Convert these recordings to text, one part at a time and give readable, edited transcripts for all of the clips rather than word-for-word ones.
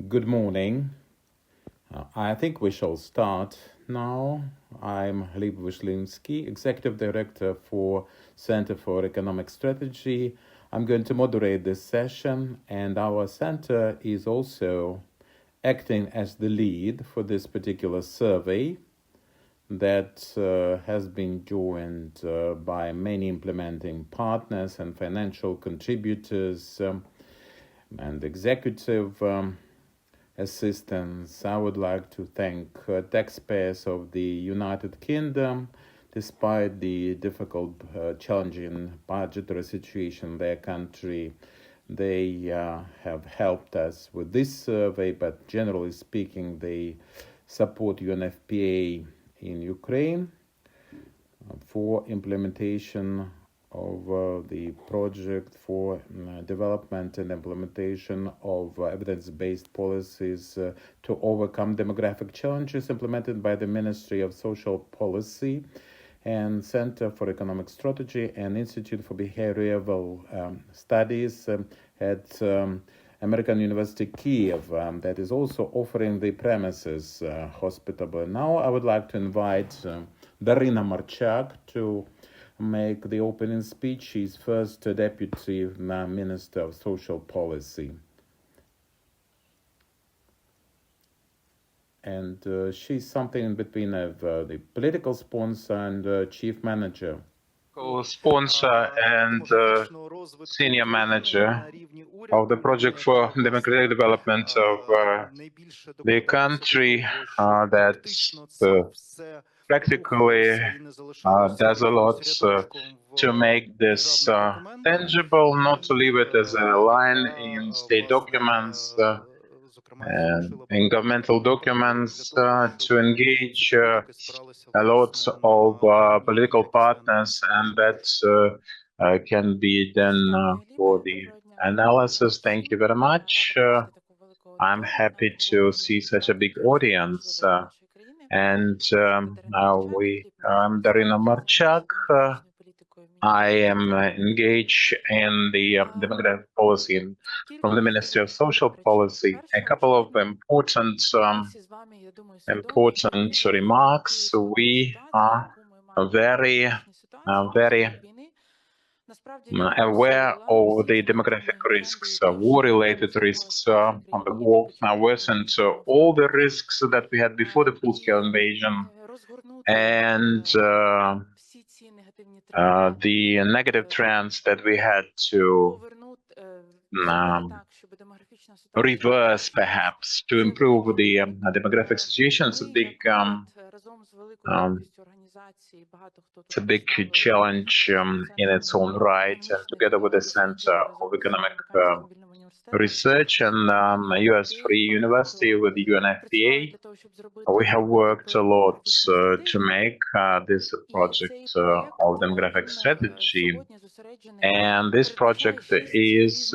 Good morning. I think we shall start now. I'm Gleb Wyshlinsky, Executive Director for Center for Economic Strategy. I'm going to moderate this session, and our center is also acting as the lead for this particular survey that has been joined by many implementing partners and financial contributors and executive assistance. I would like to thank taxpayers of the United Kingdom. Despite the difficult, challenging budgetary situation in their country, they have helped us with this survey, but generally speaking, they support UNFPA in Ukraine for implementation of the project for development and implementation of evidence-based policies to overcome demographic challenges implemented by the Ministry of Social Policy and Center for Economic Strategy and Institute for Behavioral Studies at American University of Kyiv, that is also offering the premises hospitable. Now I would like to invite Darina Marchak to make the opening speech. She's first Deputy Minister of Social Policy. And she's something in between of the political sponsor and chief manager. Co-sponsor and senior manager of the project for democratic development of the country that practically does a lot to make this tangible, not to leave it as a line in state documents and in governmental documents, to engage a lot of political partners, and that can be done for the analysis. Thank you very much. I'm happy to see such a big audience. And I'm Darina Marchak. I am engaged in the demographic policy from the Ministry of Social Policy. A couple of important remarks. We are very aware of the demographic risks, war-related risks on the war worsened all the risks that we had before the full-scale invasion, and the negative trends that we had to reverse, perhaps, to improve the demographic situation. It's a big challenge in its own right, and together with the Center of Economic Research and US Free University with the UNFPA, we have worked a lot to make this project of demographic strategy, and this project is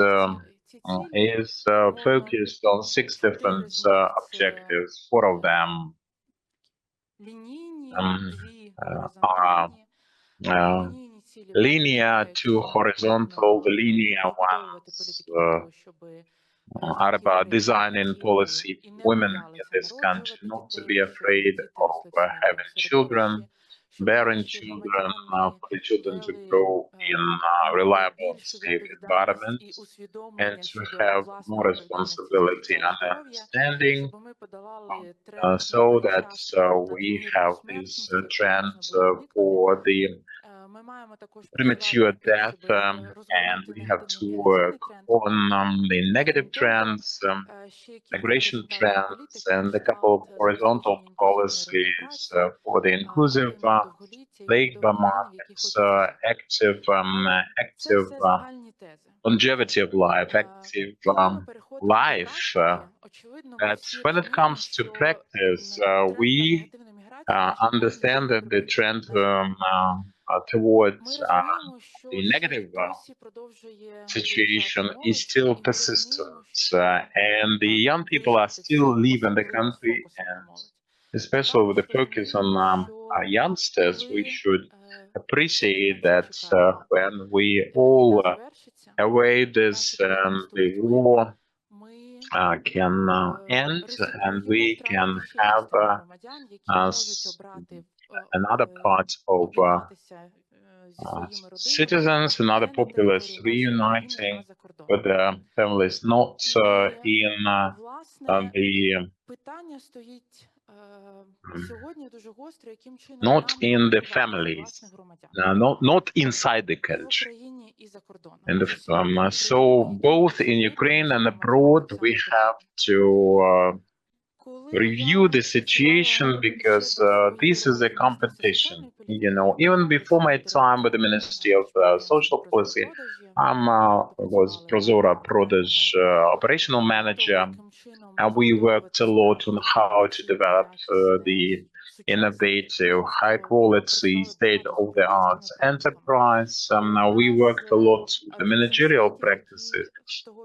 focused on 6 different objectives. 4 of them are linear to horizontal. The linear ones are about designing policy for women in this country not to be afraid of having children, bearing children, for the children to grow in reliable and safe environments, and to have more responsibility and understanding, so that we have this trend for the premature death, and we have to work on the negative trends, migration trends, and a couple of horizontal policies for the inclusive labor markets, active longevity of life, active life. But when it comes to practice, we understand that the trend towards the negative situation is still persistent, and the young people are still leaving the country, and especially with the focus on our youngsters, we should appreciate that when we all await this the war can end, and we can have another part of citizens and other populace reuniting with their families, not in the not in the families, not inside the country. And so both in Ukraine and abroad, we have to review the situation because this is a competition. You know, even before my time with the Ministry of Social Policy, was Prozora Produce operational manager, and we worked a lot on how to develop the innovative, high quality, state of the art enterprise. We worked a lot with the managerial practices.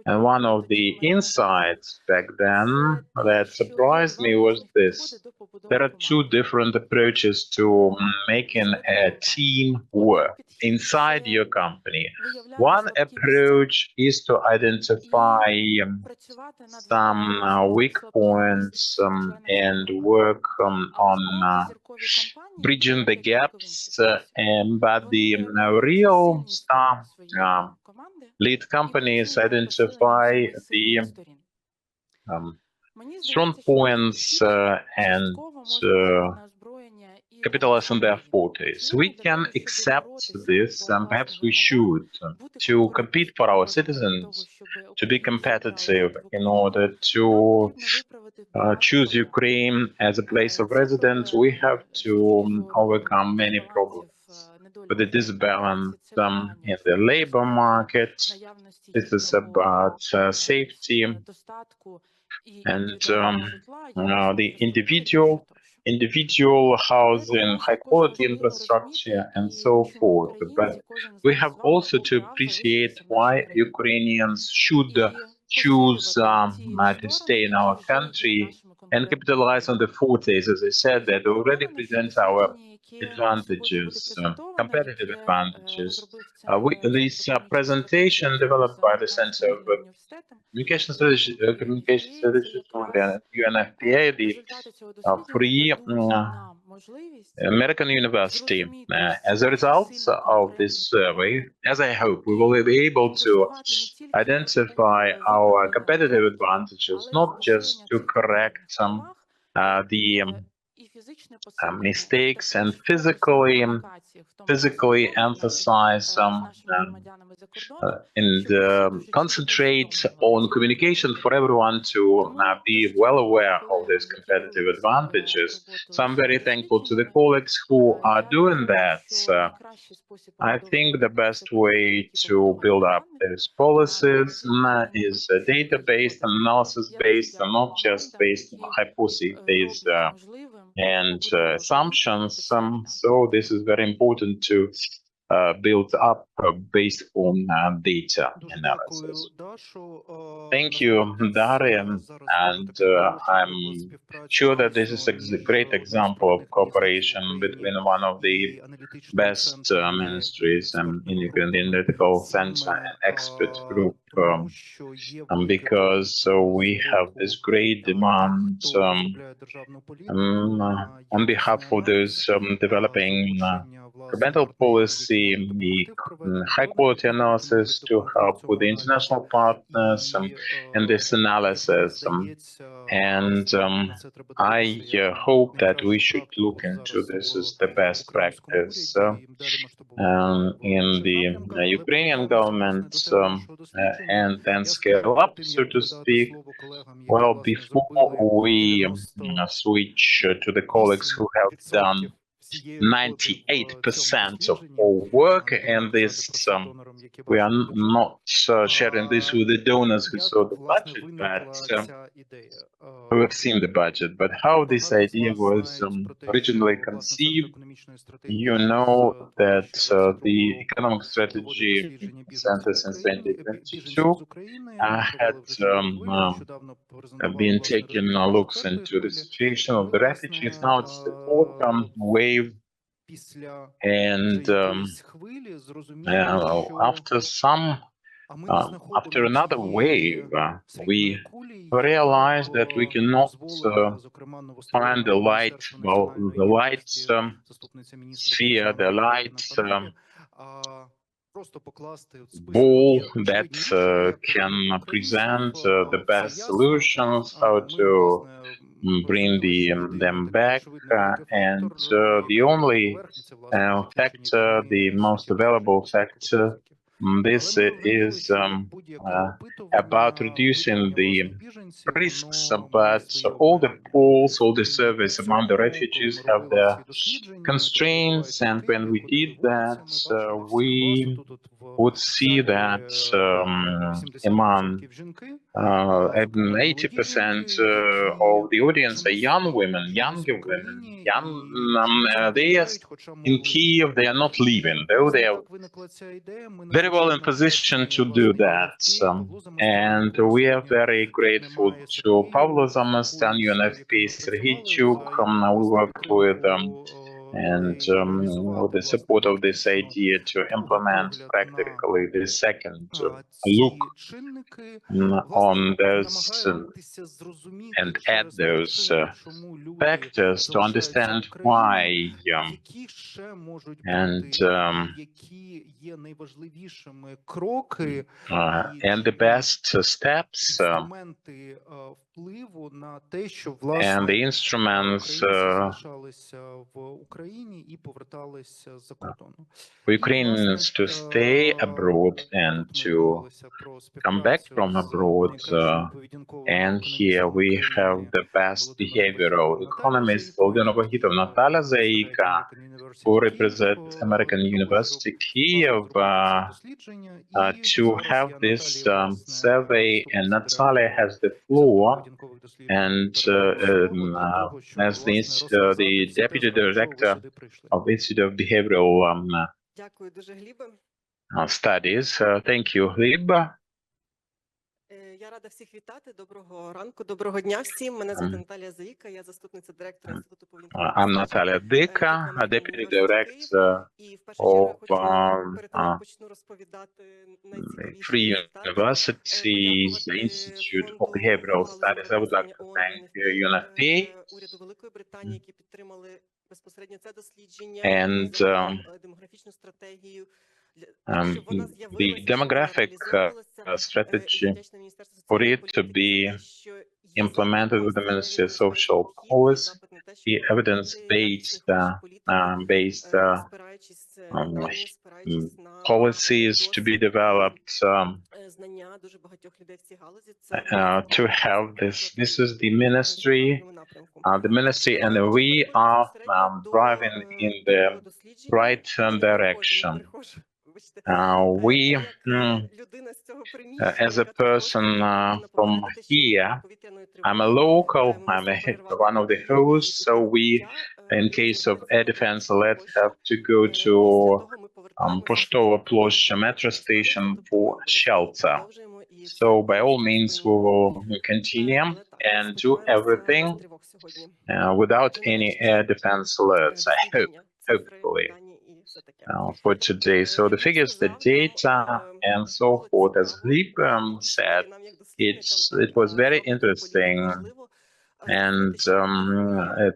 And one of the insights back then that surprised me was this. There are two different approaches to making a team work inside your company. One approach is to identify some weak points and work on bridging the gaps, but the real star lead companies identify the strong points and capitalize on their fortes. We can accept this, and perhaps we should, to compete for our citizens, to be competitive in order to choose Ukraine as a place of residence. We have to overcome many problems with the disbalance in the labor market. This is about safety and the individual housing, high quality infrastructure, and so forth. But we have also to appreciate why Ukrainians should choose to stay in our country and capitalize on the fortes, as I said, that already present our advantages, competitive advantages. This presentation developed by the Center of Communication Strategy for the UNFPA, the free American University. As a result of this survey, as I hope, we will be able to identify our competitive advantages, not just to correct some the mistakes and physically emphasize and concentrate on communication for everyone to be well aware of these competitive advantages. So I'm very thankful to the colleagues who are doing that. I think the best way to build up these policies is data-based, analysis-based, and not just based on hypotheses and assumptions. So this is very important to build up based on data analysis. Thank you, Daria, and I'm sure that this is a great example of cooperation between one of the best ministries in Ukraine, the Analytical Center and Expert Group, because we have this great demand on behalf of those developing governmental policy, the high-quality analysis to help with the international partners and this analysis. And I hope that we should look into this as the best practice in the Ukrainian government and then scale up, so to speak. Well, before we switch to the colleagues who have done 98% of all work, and this we are not sharing this with the donors who saw the budget, but who have seen the budget. But how this idea was originally conceived, you know that the economic strategy center since 2022 had been taking looks into the situation of the refugees. Now it's the fourth wave, and after some After another wave, we realized that we cannot find the light, well, the light sphere, the light ball that can present the best solutions, how to bring them back, and the only factor, the most available factor, this is about reducing the risks, but all the polls, all the surveys among the refugees have their constraints, and when we did that, we would see that among 80% of the audience are young women, younger women, they are in Kyiv, they are not leaving, though they are very well in position to do that. And we are very grateful to Pavlo Zamostan, UNFPA Serhichuk. We worked with and with the support of this idea to implement practically the second look on those and add those factors to understand why and the best steps and the instruments for Ukrainians to stay abroad and to come back from abroad. And here we have the best behavioral economist, Volodina Vahitov, Natalia Zaika, who represents American University Kyiv, to have this survey, and Natalia has the floor. And as the deputy director of the Institute of Behavioral Studies, thank you, Lib. Я рада всіх вітати. Доброго ранку, доброго дня всім. Мене звати Наталія Заїка, я заступниця директора Інституту поведінкових I'm Natalia Dika, Deputy Director of почну розповідати найцікавіші Free результати. Universities, the Institute of Behavioral Studies. I would like to thank UNFPA уряду Великої Британії, які підтримали безпосередньо це дослідження, and демографічну стратегію. The demographic strategy for it to be implemented with the Ministry of Social Policy, the evidence-based policies to be developed to have this. This is the ministry, and we are driving in the right direction. We, as a person from here, I'm a local, I'm one of the hosts, so we, in case of air defense alert, have to go to Poshtova Ploshcha metro station for shelter. So by all means, we will continue and do everything without any air defense alerts, I hope, hopefully. For today. So the figures, the data, and so forth, as Lip said, it was very interesting, and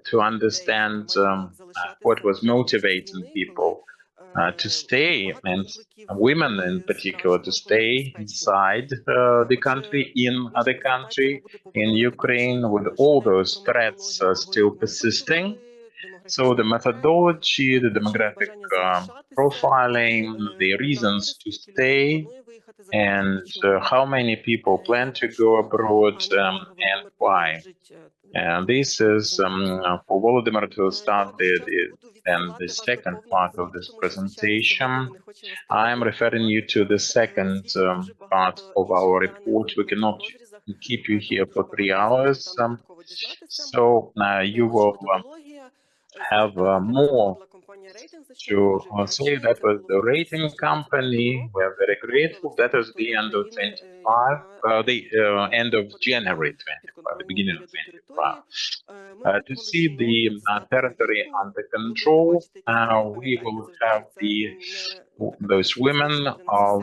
to understand what was motivating people to stay, and women in particular, to stay inside the country, in the country, in Ukraine, with all those threats still persisting. So the methodology, the demographic profiling, the reasons to stay, and how many people plan to go abroad and why. And this is for Volodymyr to start the second part of this presentation. I'm referring you to the second part of our report. We cannot keep you here for 3 hours. So you will have more to say. That was the rating company. We're very grateful. That was the end of 25, the end of January 25, the beginning of 25. To see the territory under control, we will have those women of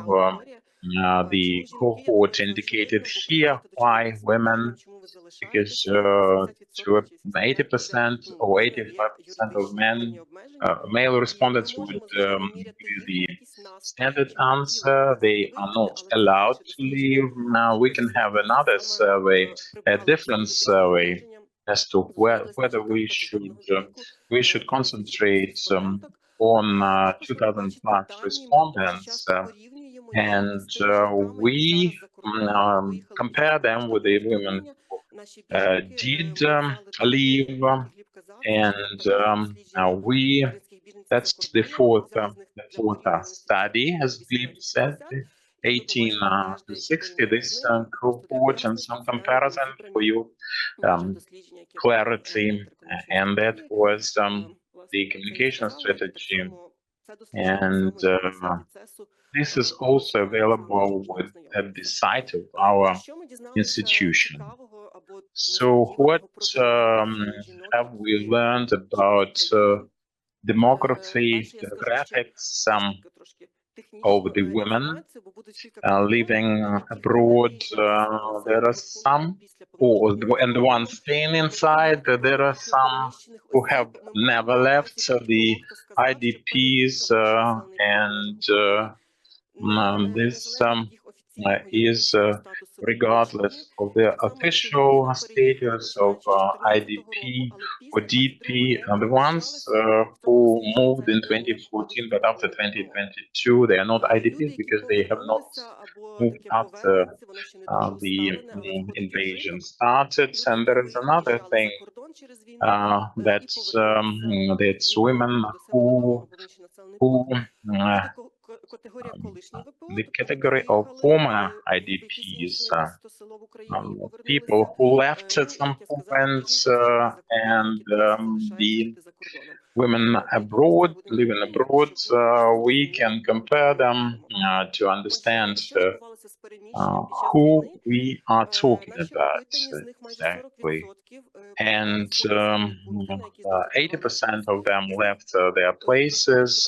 the cohort indicated here. Why women? Because to 80% or 85% of men, male respondents would give the standard answer. They are not allowed to leave. Now we can have another survey, a different survey, as to whether we should concentrate on 2,000 plus respondents, and we compare them with the women did leave, and that's the fourth study, as Gleb said, 18 to 60, this cohort, and some comparison for you, clarity, and that was the communication strategy, and this is also available at the site of our institution. So what have we learned about demography, demographics of the women living abroad? There are some, and the ones staying inside, there are some who have never left the IDPs, and this is regardless of their official status of IDP or DP. And the ones who moved in 2014, but after 2022, they are not IDPs because they have not moved after the invasion started. And there is another thing, that's women who the category of former IDPs, people who left at some point, and the women abroad, living abroad, we can compare them to understand who we are talking about exactly. And 80% of them left their places,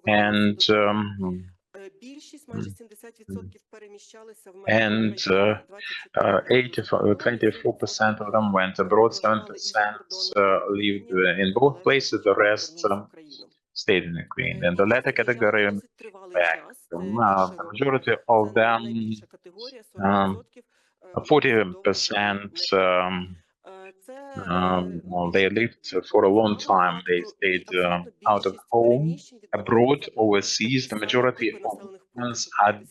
and 24% of them went abroad, 7% lived in both places, the rest stayed in Ukraine. And the latter category, back, the majority of them, 40%, they lived for a long time. They stayed out of home, abroad, overseas. The majority of ones had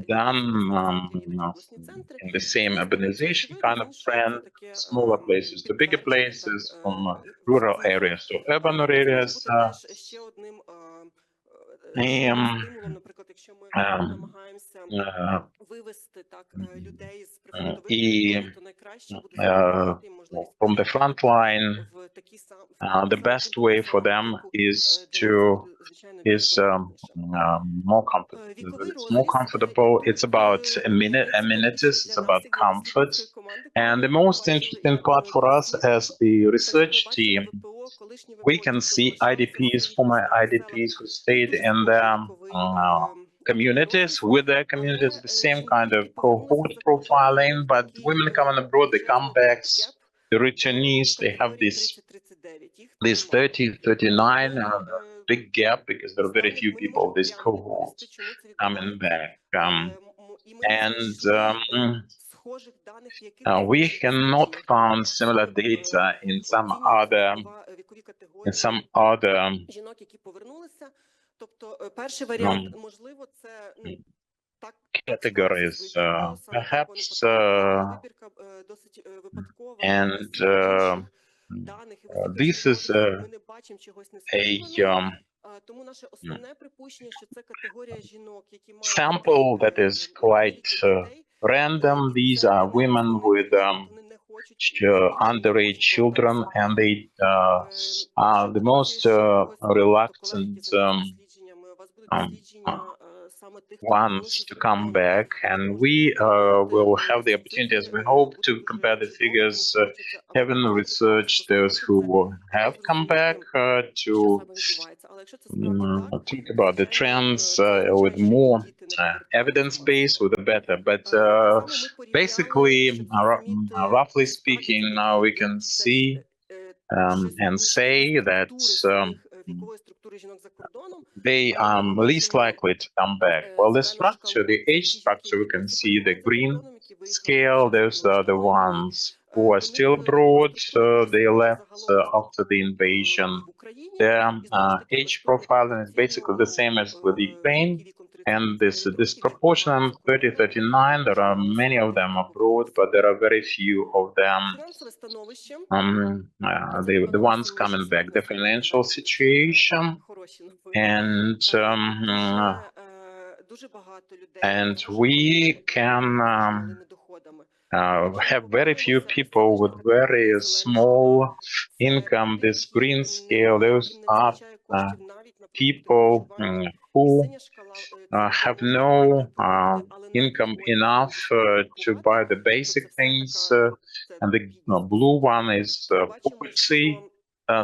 done in the same urbanization kind of trend, smaller places to bigger places, from rural areas to urban areas. From the front line, the best way for them is more comfortable. It's more comfortable. It's about amenities. It's about comfort. And the most interesting part for us as the research team, we can see IDPs, former IDPs who stayed in their communities, with their communities, the same kind of cohort profiling, but women coming abroad, they come back, the returnees, they have this 30, 39, big gap, because there are very few people of this cohort coming back. We cannot find similar data in some other categories, perhaps, and this is a sample that is quite random. These are women with underage children, and they are the most reluctant wants to come back, and we will have the opportunity, as we hope, to compare the figures, having researched those who have come back, to talk about the trends with more evidence base, with a better. But basically, roughly speaking, now we can see and say that they are least likely to come back. Well, the structure, the age structure, we can see the green scale. Those are the ones who are still abroad. They left after the invasion. Their age profile is basically the same as with Ukraine. And this disproportionate 30-39, there are many of them abroad, but there are very few of them, the ones coming back. The financial situation, and we can have very few people with very small income. This green scale, those are people who have no income enough to buy the basic things, and the blue one is poverty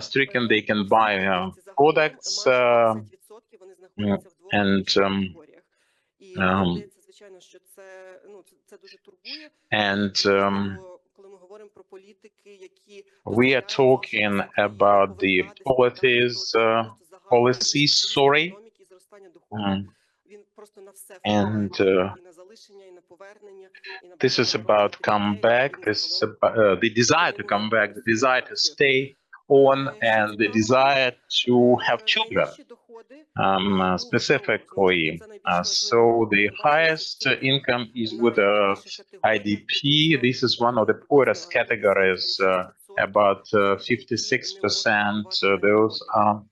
stricken. They can buy products, and we are talking about the policies, and this is about comeback. This is about the desire to come back, the desire to stay on, and the desire to have children. Specifically, so the highest income is with IDP. This is one of the poorest categories. About 56%. Those are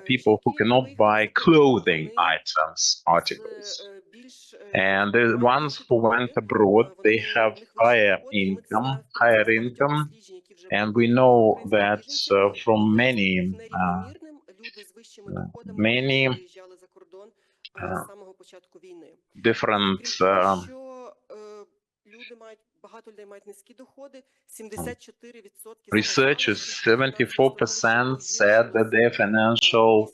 people who cannot buy clothing items, articles. And the ones who went abroad, they have higher income, and we know that from many different researchers, 74% said that their financial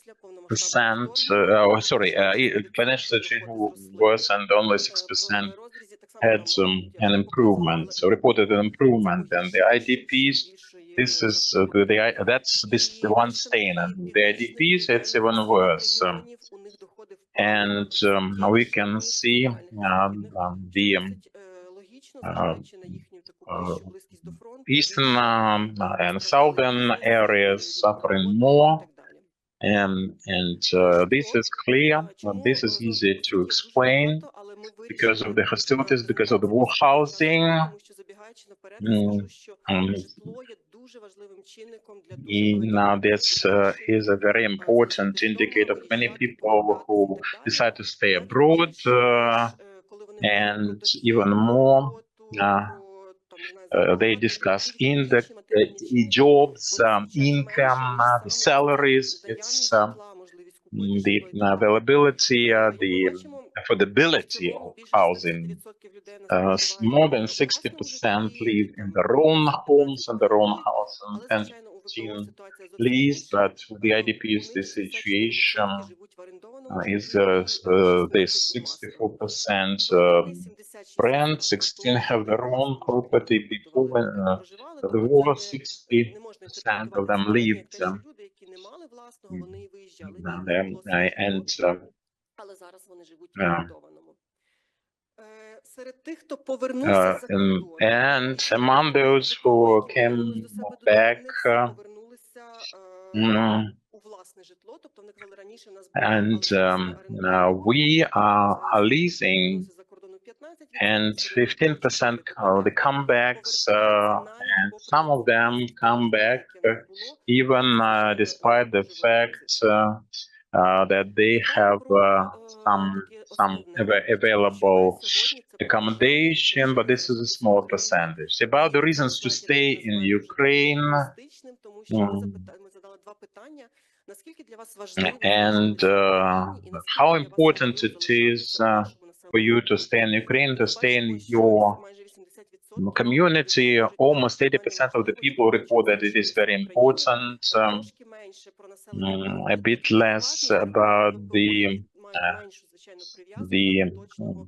financial situation worsened. Only 6% had an improvement, so reported an improvement. And the IDPs, this is that's the one stain, and the IDPs, it's even worse. And we can see the eastern and southern areas suffering more, and this is clear. This is easy to explain because of the hostilities, because of the war housing. Now, this is a very important indicator of many people who decide to stay abroad, and even more, they discuss in the jobs, income, the salaries, it's the availability, the affordability of housing. More than 60% live in their own homes and their own house, and 10-15 lease. But with the IDPs, the situation is this 64% rent, 16 have their own property. Before the war, 60% of them lived and among those who came back, and we are leasing, and 15% of the comebacks, and some of them come back even despite the fact that they have some available accommodation, but this is a small percentage. About the reasons to stay in Ukraine, Наскільки для вас важливо and залишатися в Україні і how наскільки для вас important важливо it is залишатися у вашому for you населеному to stay пункті? in Ukraine, to stay in Бачимо, що your майже 80% community. людей кажуть, так, Almost для мене 80% of the важливо, я people би хотів report that it is залишитися в very Україні. important. Трошки менше про населені A пункти, де bit less переважно ці about люди проводять, мають uh, меншу, звичайно, прив'язку до the поточного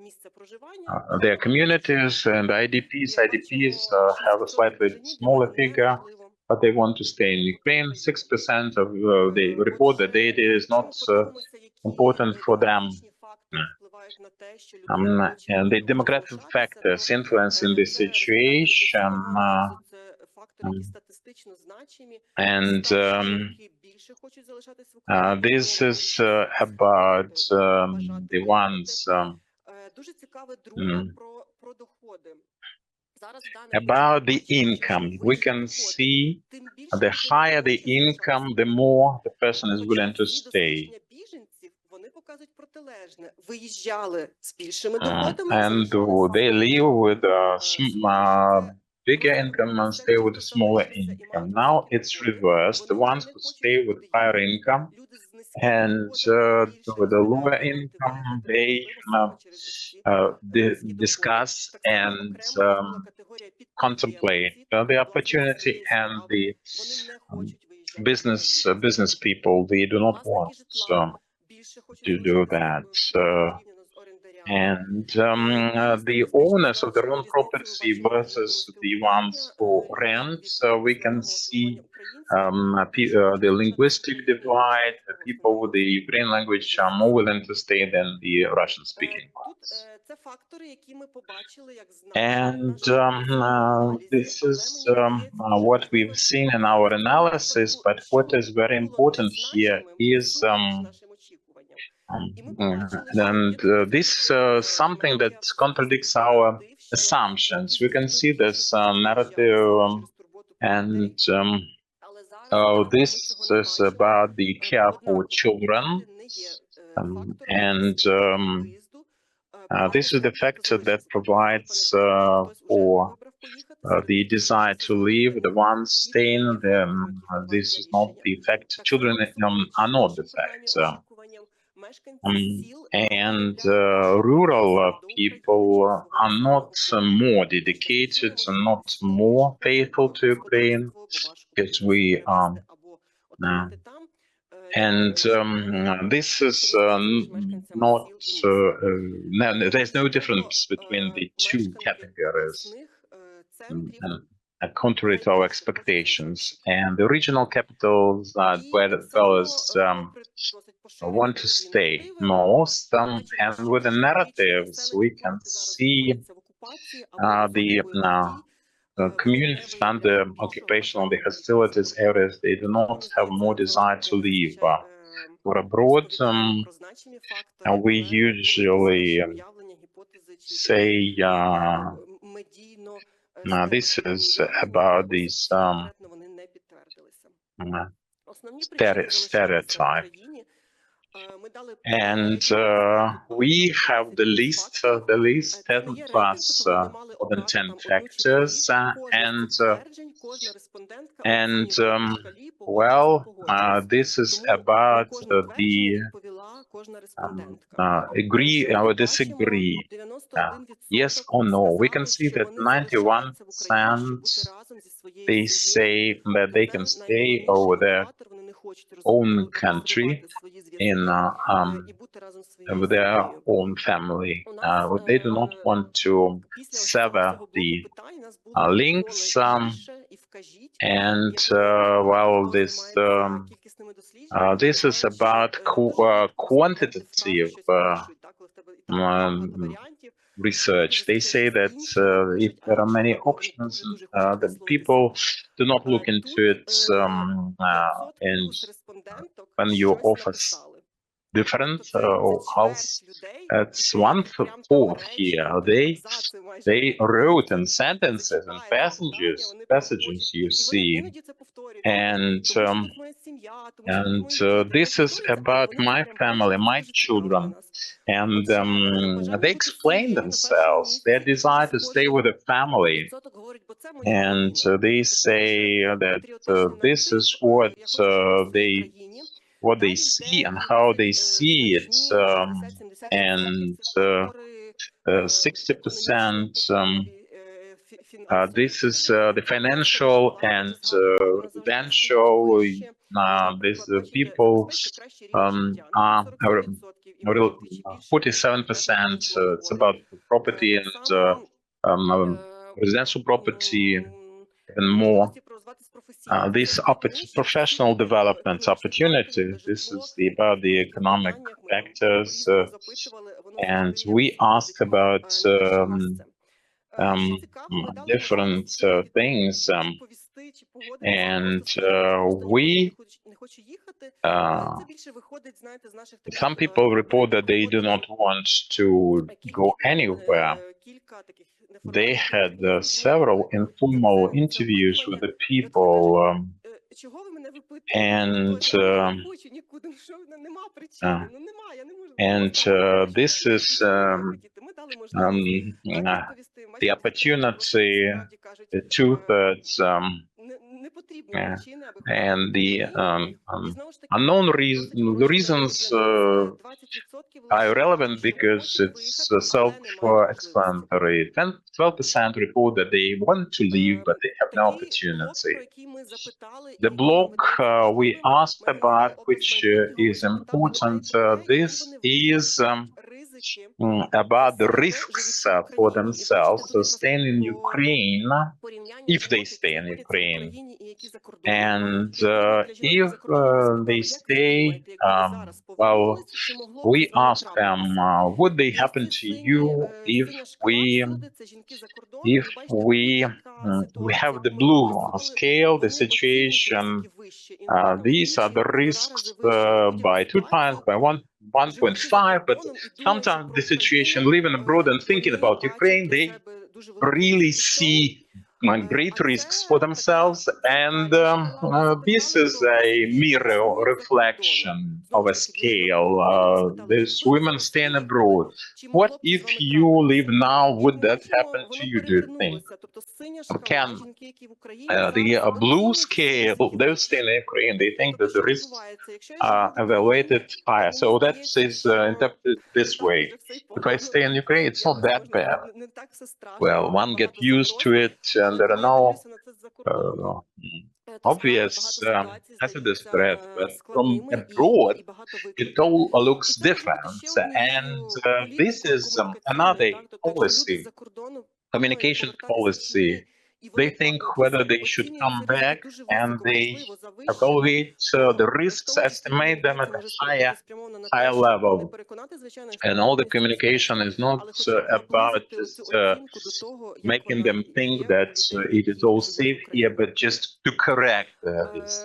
місця проживання. their Але communities бачимо, and IDPs. як IDPs бачимо, have a 6% slightly кажуть, ні, для smaller мене не figure, важливо. but they want to stay in Бути в Ukraine. країні. 6% of they report that Отже, it is якщо not ми подивимося, які important for them. демографічні фактори впливають на те, що людина хоче And або the не хоче demographic залишатися, то factors influencing this це результати з situation. самого аналізу, це фактори, які статистично значимі. And Старші роки більше хочуть залишатись в Україні, this молоді is все about скоріше бажати the виїхати. ones Дуже цікаве друге про доходи. Зараз даних about the бачимо, що чим income. We вищі can доходи, see тим більше the людина higher the хоче залишатися income, в the Україні. more the person is Хоча willing to всі stay. дослідження біженців, вони показують протилежне. Виїжджали з більшими And доходами, залишалися з they live меншими. with a Скоріше це bigger розвиток income and місцевих, stay ті, with хто a smaller залишився і income. мають Now високі it's доходи, reversed. The вони вже ones не who хочуть stay with нікуди higher їхати. income Люди з низькими and доходами більше with a lower розглядаються варіанти income, виїхати, they можливо, саме через ось ці низькі доходи. discuss Так само and окремо у нас була категорія contemplate підприємці, тобто the власники opportunity своєї and справи. the Вони не хочуть виїжджати business people. They do not власники want житла більше хочуть to do залишатися that. в Україні порівняно з орендарями. And І the статистично owners of their значимо own різницю ми property бачимо в versus рівному the ones спілкування who людей, rent, які we can свідомого спілкування see українською, більше the хочуть залишатися в linguistic Україні і divide. вивчати The в people with основному the Ukrainian language are more willing to stay than the Russian-speaking Тут ones. це фактори, які ми побачили як значимі в And нашому інформаційному аналізі, this але is мені видається дуже what we've важливо seen in our в такому analysis. випадку, But what що is very було important here незначимим is всупереч нашим очікуванням. І ми побачили, що and є дуже this сильний something that медіа contradicts статистичний our наратив, що assumptions. We офіси can ніби see більше this хочуть виїжджати narrative, саме через турботу про and дітей. Але зараз даних this ми цього не is бачимо. about the care for Однаково children, діти не є фактором, який and стимулює виїзду. this is the factor that provides for the desire to leave. The ones staying, this is not the fact. Children are not the fact. And rural people are not more dedicated, not more faithful to Ukraine, because we and this is not there's no difference between the two categories, contrary to our expectations. And the regional capitals where the fellows want to stay most, and with the narratives we can see the communities under occupation of the hostilities areas, they do not have more desire to leave for abroad. We usually say this is about these stereotype. And we have the list 10 plus more than 10 factors, and well, this is about the agree or disagree, yes or no. We can see that 91% they say that they can stay over their own country in with their own family. They do not want to sever the links, and well, this is about quantitative research. They say that if there are many options, the people do not look into it, and when you offer different house, it's 1/4 here. They wrote in sentences and passages you see. And this is about my family, my children. And they explain themselves, their desire to stay with the family. And they say that this is what they see and how they see it. And 60%, this is the financial and residential. These people are 47%. It's about property and residential property, even more. This professional development opportunity. This is about the economic factors, and we ask about different things, and we some people report that they do not want to go anywhere. They had several informal interviews with the people, and this is the opportunity, the two-thirds, and the unknown the reasons are irrelevant because it's self-explanatory. 12% report that they want to leave, but they have no opportunity. The block we asked about, which is important, this is about the risks for themselves staying in Ukraine, if they stay in Ukraine. And if they stay, well, we ask them, would they happen to you if we have the blue scale, the situation? These are the risks by 2 times, by 1.5, but sometimes the situation living abroad and thinking about Ukraine, they really see great risks for themselves, and this is a mirror reflection of a scale. These women staying abroad. What if you live now? Would that happen to you, do you think? Can the blue scale, those stay in Ukraine, they think that the risks are evaluated higher. So that is interpreted this way. If I stay in Ukraine, it's not that bad. Well, one gets used to it, and there are no obvious hazardous threats. But from abroad, it all looks different. And this is another policy, communication policy. They think whether they should come back, and they evaluate the risks, estimate them at a higher level. And all the communication is not about just making them think that it is all safe here, but just to correct this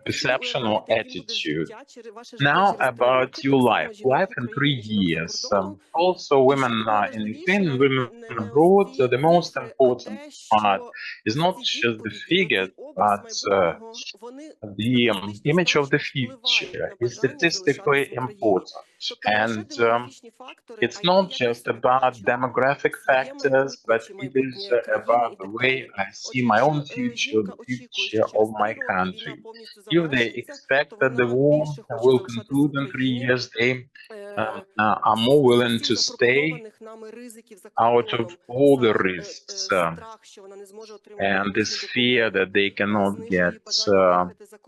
perception or attitude. Now about your life in 3 years. Also, women in Ukraine, women abroad, the most important part is not just the figure, but the image of the future is statistically important. And it's not just about demographic factors, but it is about the way I see my own future, the future of my country. If they expect that the war will conclude in 3 years, they are more willing to stay out of all the risks and this fear that they cannot get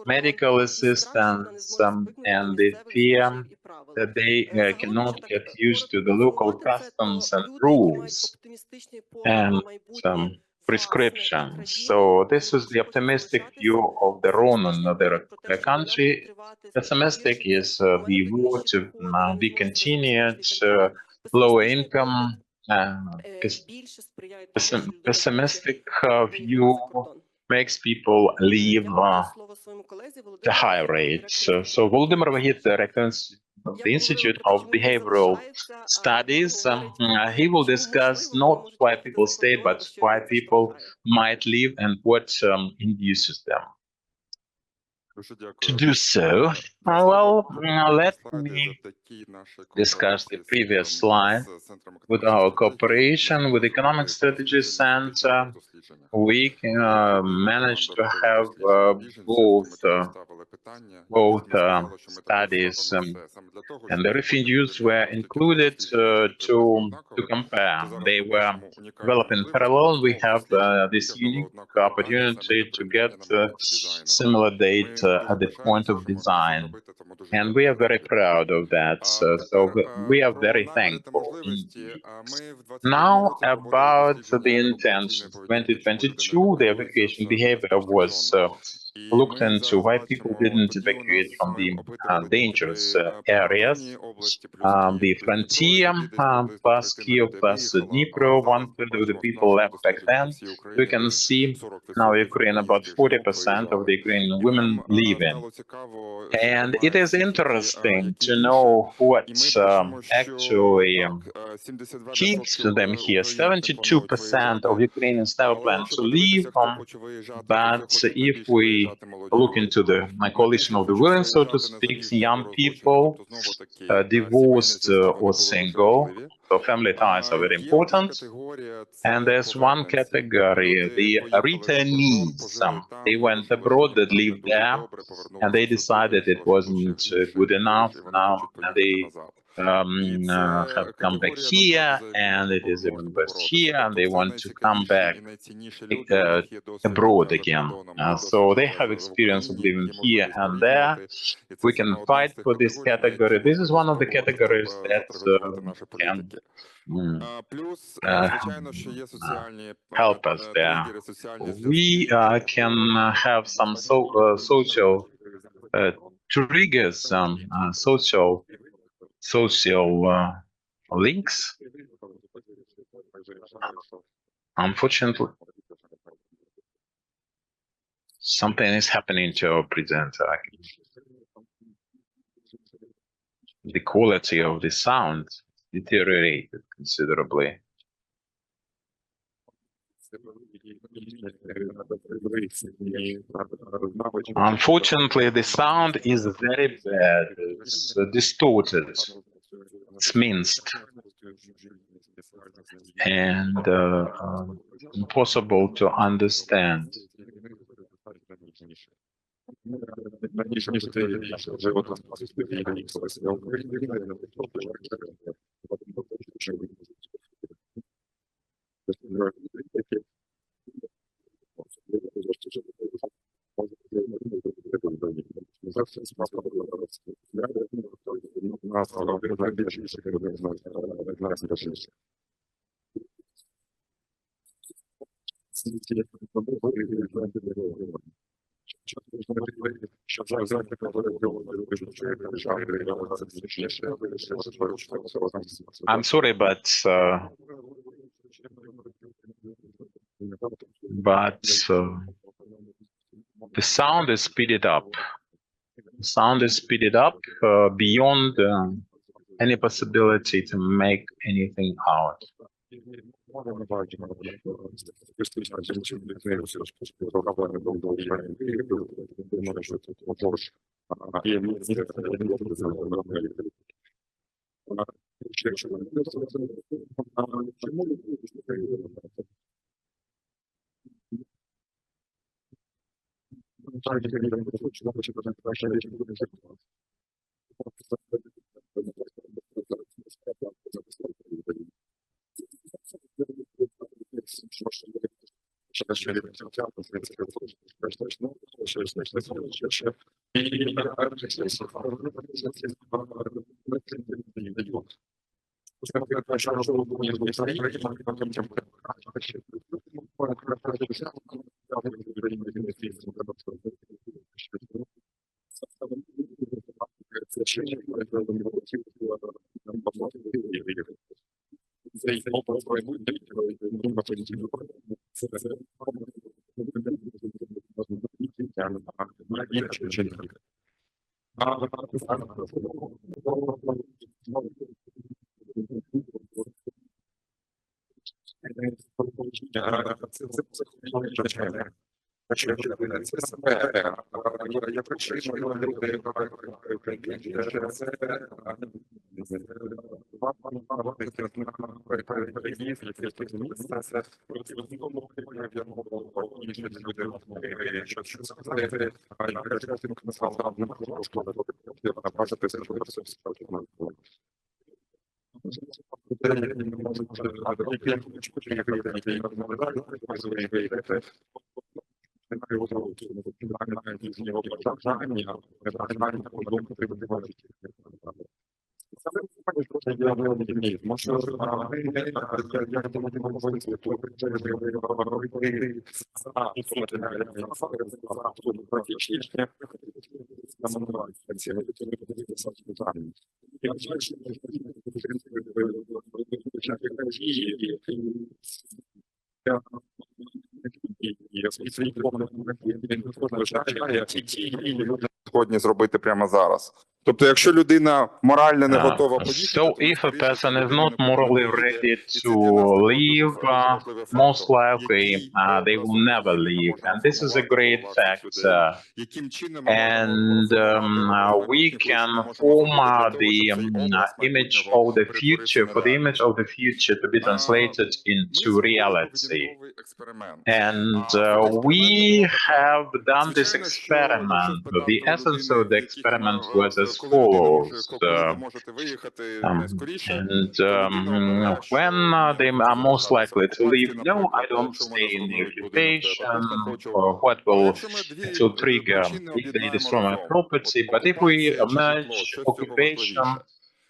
medical assistance, and the fear that they cannot get used to the local customs and rules and prescriptions. So this is the optimistic view of the role in the country. Pessimistic is the war to be continued, lower income. Pessimistic view makes people leave the higher rates. So Volodymyr Vagit, director of the Institute of Behavioral Studies, he will discuss not why people stay, but why people might leave and what induces them. to do so. Well, let me discuss the previous slide. With our cooperation with Economic Strategy Center, we managed to have both studies, and the refugees were included to compare. They were developed in parallel. We have this unique opportunity to get similar data at the point of design, and we are very proud of that. So we are very thankful indeed. Now about the intentions. 2022, the evacuation behavior was looked into why people didn't evacuate from the dangerous areas. The frontier plus Kiev plus Dnipro, 1/3 of the people left back then. We can see now Ukraine, about 40% of the Ukrainian women leaving. And it is interesting to know what actually keeps them here. 72% of Ukrainians never plan to leave, but if we look into the coalition of the willing, so to speak, young people, divorced or single, so family ties are very important. And there's one category, the returnees. They went abroad, they lived there, and they decided it wasn't good enough. Now they have come back here, and it is even worse here, and they want to come back abroad again. So they have experience of living here and there. We can fight for this category. This is one of the categories that can help us there. We can have some social triggers, social links. Unfortunately, something is happening to our presenter. The quality of the sound deteriorated considerably. Unfortunately, the sound is very bad. It's distorted. It's minced. And impossible to understand. I'm sorry, but the sound is speeded up. The sound is speeded up beyond any possibility to make anything out. Згодні зробити прямо зараз. Тобто, якщо людина морально не готова поїхати, So if a person is not morally ready to leave, most likely they will never leave, and this is a great fact. And we can form the image of the future, for the image of the future to be translated into reality. And we have done this experiment. The essence of the experiment was as follows. When they are most likely to leave, no, I don't stay in the occupation, or what will to trigger if they destroy my property. But if we merge occupation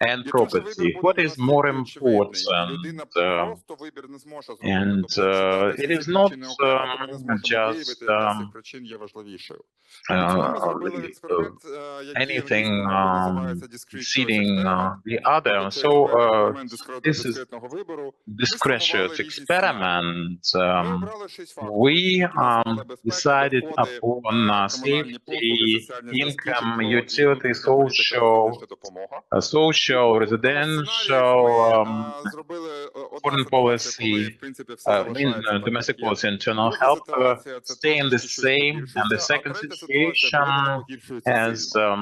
and property, what is more important? And it is not just anything exceeding the other. So this is discretious experiment. We decided upon safety, income, utility, social, residential, foreign policy, domestic policy, internal health, staying the same. And the second situation is the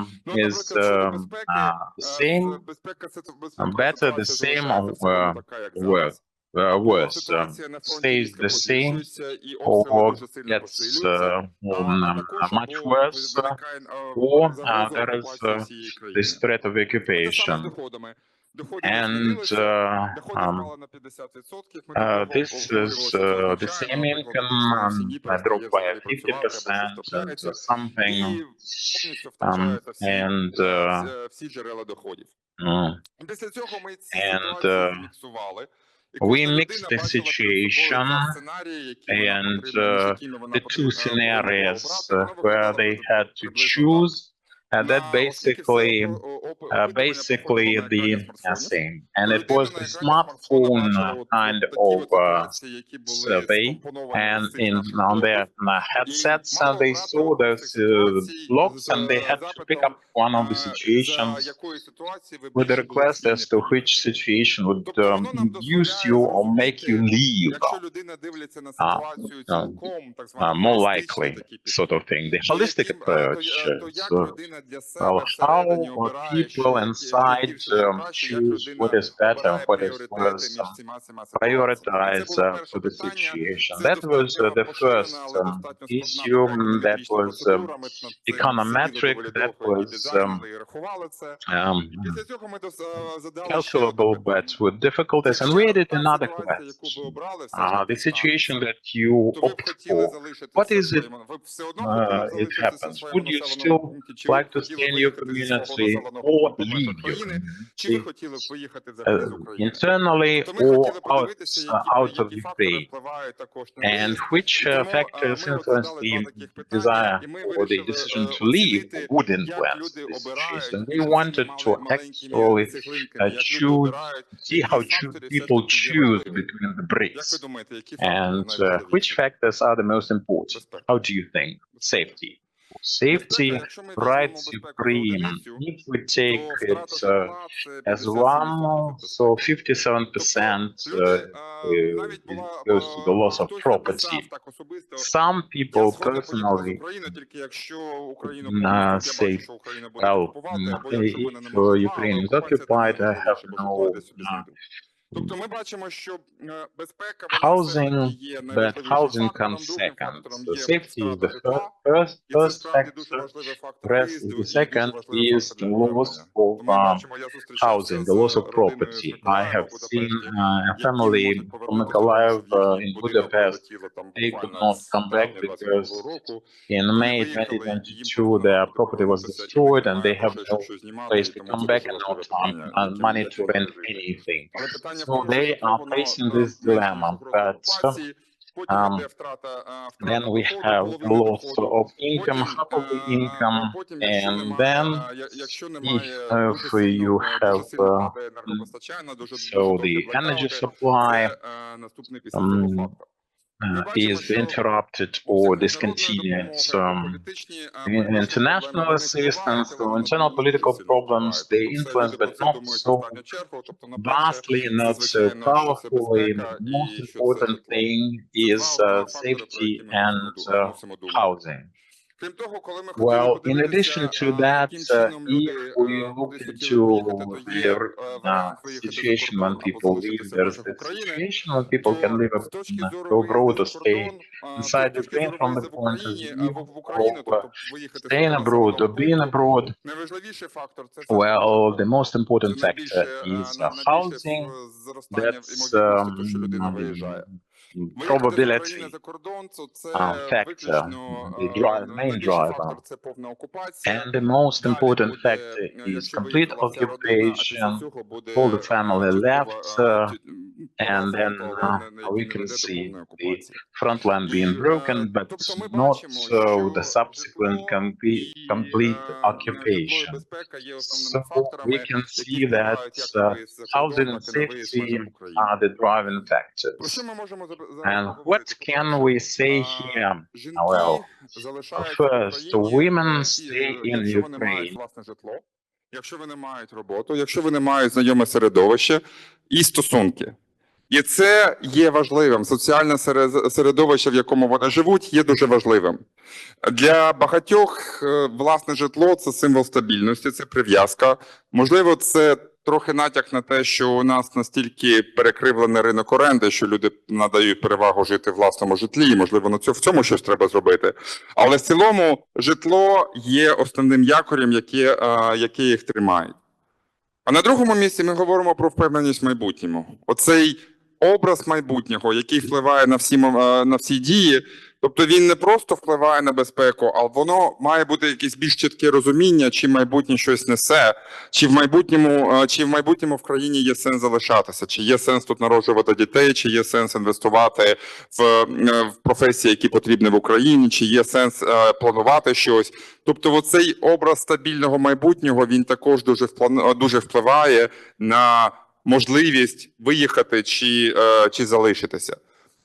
same, better, the same, or worse, stays the same, or gets much worse, or there is this threat of occupation. And this is the same income dropped by 50% and something, we mixed the situation and the two scenarios where they had to choose. That basically the same, and it was the smartphone kind of survey, and on their headsets they saw those blocks, and they had to pick up one of the situations with a request as to which situation would induce you or make you leave. More likely, sort of thing. The holistic approach. Well, how people inside choose what is better, what is worse, prioritize for the situation. That was the first issue. That was econometric. That was calculable, but with difficulties. And we added another question: the situation that you opt for. What is it? It happens. Would you still like to stay in your community or leave your community internally or out of Ukraine? And which factors influence the desire or the decision to leave or would influence this situation? We wanted to actually see how people choose between the bricks. And which factors are the most important? How do you think? Safety. Safety, якщо ми візьмемо rights, безпеку за Ukraine. одиницю, If we take то it втрата житла – це as 57% one, від so безпеки. 57% Люди, навіть була, goes to the loss of хтось property. написав так особисто, Some я people згоден поїхати з personally України, тільки якщо Україну повністю, я say, бачу, що Україна буде well, окупувати, бо якщо мене if нема житла, але Ukraine is окупація для мене occupied, I have важливіше, бо житло я no десь собі знайду. Тобто ми бачимо, що безпека, вона все ж таки housing, є but найважливішим housing фактором. comes Другим second. фактором So є safety is втрата the житла, і це first справді дуже factor. важливий фактор The виїзду і дуже second важливий is фактор the для loss повернення. of Тому ми бачимо, я зустрічався housing, з the loss of родиною з property. I Миколаєва have в seen Будапешті, a які не family можуть from повернутися, тому Mykolaiv що в їхній in будинок Budapest. прилетіло там They could буквально not з come back травня because 22-го року. in Вони May виїхали, і їм 2022 просто нема their куди property was повернутися, і в них destroyed and немає they have грошей, no щоб щось знімати, place і to тому come це back дуже and no важливе time питання, and яким, money to яким rent пережити. anything. Але питання в So тому, що they житло, are воно facing this менше, ніж dilemma, угроза but окупації, потім um, іде втрата then we доходу, have the половини loss доходу, of income, потім, half of the income, потім and then якщо if немає дуже you сильно, have дуже сильно падає енергопостачання, дуже so довгі the energy блекаути, supply це наступний після цього фактор. Ми бачимо, is що interrupted у or всіх міжнародної discontinued. допомоги або політичні політичні проблеми, International вони впливають, assistance але or вони internal не дуже political сильно problems, впливають. they Тобто все, influence, люди про but це not думають в so останню чергу. Тобто, на перше, vastly, це, not so звичайно, що це powerfully. The безпека most і що це important житло. thing Це is два основні фактори, про які safety ми and мусимо думати. housing. Крім того, коли ми хотіли Well, in addition подивитися, to that, яким чином if люди we look кудись хотіли into поїхати, то є варіант виїхати за situation when кордон або people leave, залишитися в there's межах the України, situation when people can то live з точки зору go виїзду abroad за or stay кордон, з inside точки Ukraine зору from the виїзду в point of Україні view або в Україну, of тобто виїхати з staying того abroad населеного or being пункту, abroad. найважливіший фактор – це все ж таки Well, the житло. most important Це factor is housing. зростання That's ймовірності, то, що людина виїжджає. Виїхати з України за probability кордон, це factor, виключно main найбільший driver. фактор – це повна окупація. And the most Далі important буде, factor is якщо complete виїхала вся родина, а після occupation. цього буде All the family часткова left, прорва and then фронту, але we який не can веде до see повної the окупації. front line being broken, but Тобто ми not бачимо, the що subsequent житло complete житло і occupation. безпека є основними So we факторами, can які see that впливають як на виїзд за кордон, housing and так і на виїзд в safety межах України. are the driving Про що factors. ми можемо зараз And what поговорити? can По-перше, we say here? Well, жінки залишаються в first, Україні, women stay in якщо вони мають Ukraine. власне житло, якщо вони мають роботу, якщо вони мають знайоме середовище і стосунки. І це є важливим. Соціальне середовище, в якому вони живуть, є дуже важливим. Для багатьох власне житло – це символ стабільності, це прив'язка. Можливо, це трохи натяк на те, що у нас настільки перекривлений ринок оренди, що люди надають перевагу жити в власному житлі, і, можливо, в цьому щось треба зробити. Але в цілому житло є основним якорем, яке їх тримає. А на другому місці ми говоримо про впевненість в майбутньому. Оцей образ майбутнього, який впливає на всі дії, тобто він не просто впливає на безпеку, а воно має бути якесь більш чітке розуміння, чи майбутнє щось несе, чи в майбутньому в країні є сенс залишатися, чи є сенс тут народжувати дітей, чи є сенс інвестувати в професії, які потрібні в Україні, чи є сенс планувати щось. Тобто оцей образ стабільного майбутнього, він також дуже впливає на можливість виїхати чи залишитися.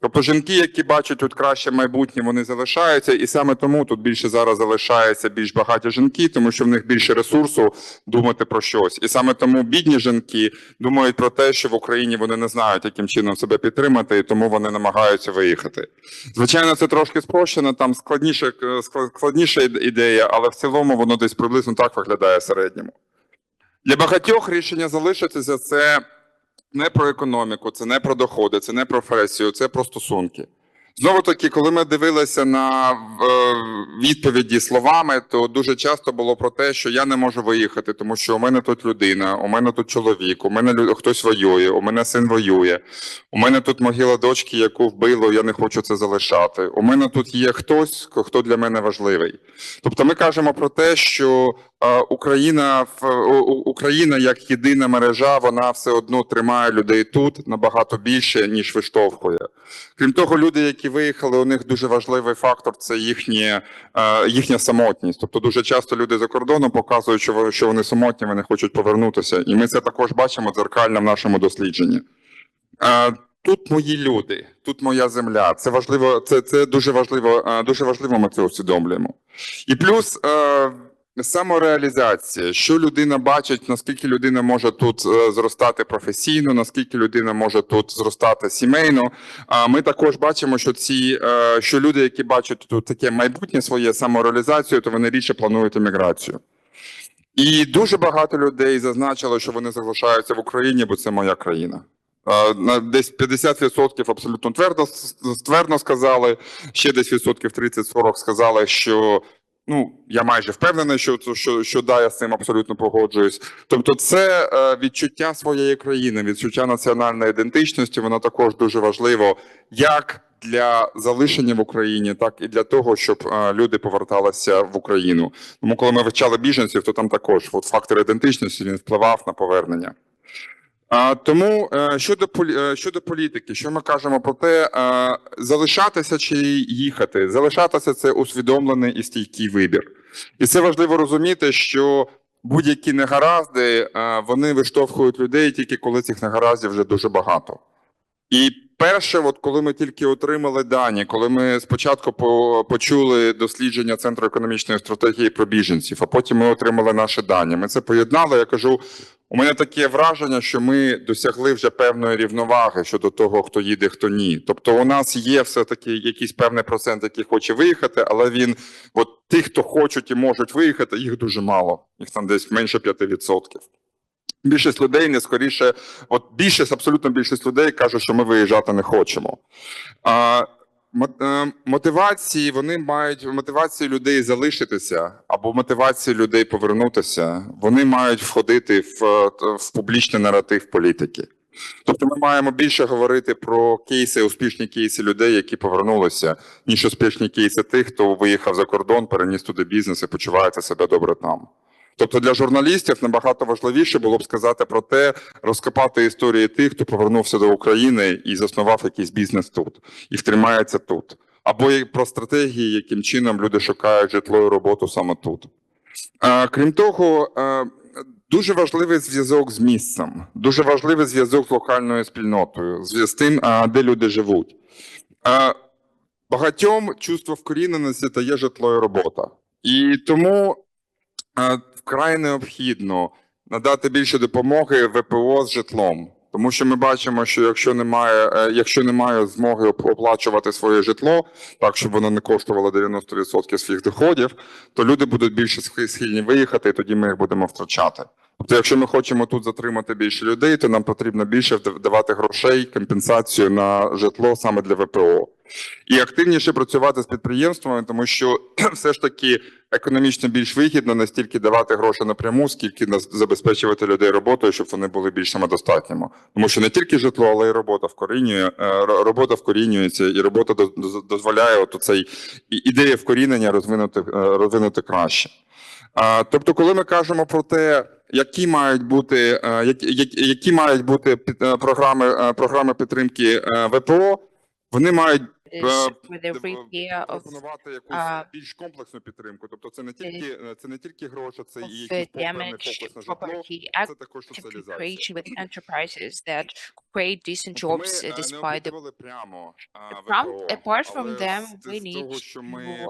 Тобто жінки, які бачать тут краще майбутнє, вони залишаються, і саме тому тут більше зараз залишаються більш багаті жінки, тому що в них більше ресурсу думати про щось. І саме тому бідні жінки думають про те, що в Україні вони не знають, яким чином себе підтримати, і тому вони намагаються виїхати. Звичайно, це трошки спрощено, там складніша ідея, але в цілому воно десь приблизно так виглядає в середньому. Для багатьох рішення залишитися – це не про економіку, це не про доходи, це не про професію, це про стосунки. Знову-таки, коли ми дивилися на відповіді словами, то дуже часто було про те, що я не можу виїхати, тому що у мене тут людина, у мене тут чоловік, у мене хтось воює, у мене син воює, у мене тут могила дочки, яку вбило, я не хочу це залишати. У мене тут є хтось, хто для мене важливий. Тобто ми кажемо про те, що Україна як єдина мережа, вона все одно тримає людей тут набагато більше, ніж виштовхує. Крім того, люди, які виїхали, у них дуже важливий фактор – це їхня самотність. Тобто дуже часто люди за кордоном показують, що вони самотні, вони хочуть повернутися. І ми це також бачимо дзеркально в нашому дослідженні. тут мої люди, тут моя земля. Це важливо, це дуже важливо, ми це усвідомлюємо. І плюс самореалізація, що людина бачить, наскільки людина може тут зростати професійно, наскільки людина може тут зростати сімейно. Ми також бачимо, що люди, які бачать тут таке майбутнє своє самореалізацію, то вони рідше планують еміграцію. І дуже багато людей зазначили, що вони залишаються в Україні, бо це моя країна. Десь 50% абсолютно твердо сказали, ще десь відсотків 30-40 сказали, що я майже впевнений, що да, я з цим абсолютно погоджуюсь. Тобто це відчуття своєї країни, відчуття національної ідентичності, воно також дуже важливо як для залишення в Україні, так і для того, щоб люди поверталися в Україну. Тому коли ми вивчали біженців, то там також фактор ідентичності він впливав на повернення. Тому щодо політики, що ми кажемо про те, залишатися чи їхати? Залишатися – це усвідомлений і стійкий вибір. І це важливо розуміти, що будь-які негаразди, вони виштовхують людей тільки коли цих негараздів вже дуже багато. І перше, коли ми тільки отримали дані, коли ми спочатку почули дослідження Центру економічної стратегії про біженців, а потім ми отримали наші дані. Ми це поєднали, я кажу, у мене таке враження, що ми досягли вже певної рівноваги щодо того, хто їде, хто ні. Тобто у нас є все-таки якийсь певний процент, який хоче виїхати, але тих, хто хочуть і можуть виїхати, їх дуже мало. Їх там десь менше 5%. Більшість людей абсолютно більшість людей кажуть, що ми виїжджати не хочемо. Мотивації, вони мають мотивацію людей залишитися або мотивацію людей повернутися, вони мають входити в публічний наратив політики. Тобто ми маємо більше говорити про успішні кейси людей, які повернулися, ніж успішні кейси тих, хто виїхав за кордон, переніс туди бізнес і почувається себе добре там. Тобто для журналістів набагато важливіше було б сказати про те, розкопати історії тих, хто повернувся до України і заснував якийсь бізнес тут, і втримається тут. Або про стратегії, яким чином люди шукають житло і роботу саме тут. Крім того, дуже важливий зв'язок з місцем, дуже важливий зв'язок з локальною спільнотою, з тим, де люди живуть. Багатьом чувство вкоріненості та є житло і робота. І тому вкрай необхідно надати більше допомоги ВПО з житлом. Тому що ми бачимо, що якщо немає змоги оплачувати своє житло, так, щоб воно не коштувало 90% своїх доходів, то люди будуть більше схильні виїхати, і тоді ми їх будемо втрачати. Тобто, якщо ми хочемо тут затримати більше людей, то нам потрібно більше давати грошей, компенсацію на житло саме для ВПО. І активніше працювати з підприємствами, тому що все ж таки економічно більш вигідно не стільки давати гроші напряму, скільки забезпечувати людей роботою, щоб вони були більш самодостатніми. Тому що не тільки житло, але й робота вкорінюється, і робота дозволяє цей ідея вкорінення розвинути краще. Тобто, коли ми кажемо про те, які мають бути програми підтримки ВПО, вони мають пропонувати якусь більш комплексну підтримку. Тобто це не тільки гроші, це і якийсь певний фокус на житло, це також соціалізація. Тобто ми не опитували прямо ВПО, але з того, що ми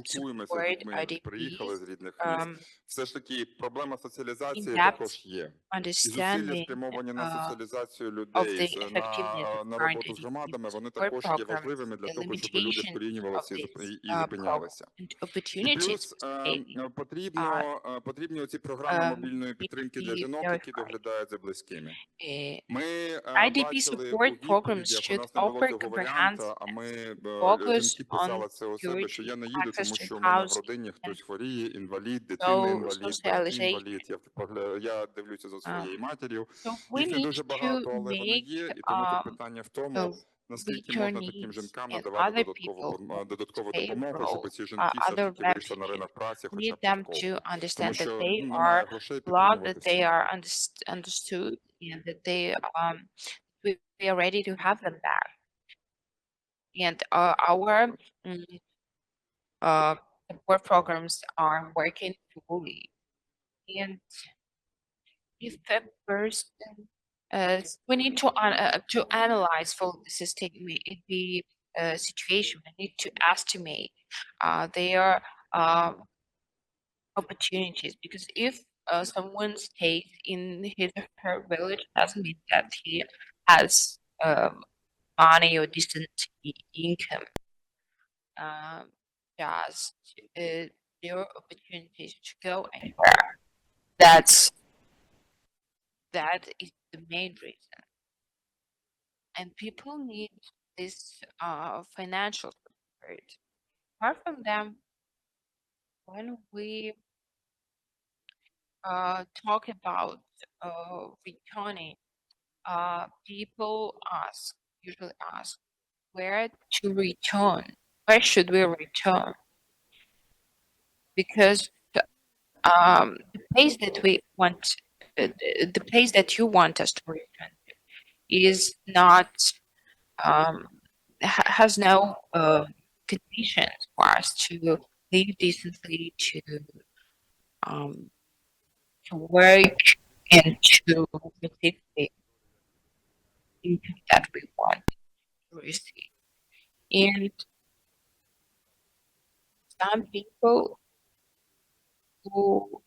спілкуємося з людьми, які приїхали з рідних міст, все ж таки проблема соціалізації також є. І зусилля спрямовані на соціалізацію людей, на роботу з громадами, вони також є важливими для того, щоб люди вкорінювалися і зупинялися. І плюс потрібні оці програми мобільної підтримки для жінок, які доглядають за близькими. Ми бачили у відповідях, у нас не було цього варіанту, а жінки писали це у себе, що я не їду, тому що у мене в родині хтось хворіє, інвалід, дитина інвалід, батьки інвалід. Я дивлюся за своєю матір'ю. Їх не дуже багато, але вони є, і тому тут питання в тому, наскільки можна таким жінкам надавати додаткову допомогу, щоб ці жінки все-таки вийшли на ринок праці хоча б частково. Тому що немає грошей підтримувати всіх. And that we are ready to have them back. And our support programs are working fully. And if a person We need to analyze for the situation. We need to estimate their opportunities, because if someone stays in his or her village, doesn't mean that he has money or decent income. Just their opportunities to go anywhere. That is the main reason. And people need this financial support. Apart from them, when we talk about returning, people usually ask where to return. Where should we return? Because the place that we want, the place that you want us to return to is not has no conditions for us to live decently, um, to work, and to receive the income that we want to receive. And some people who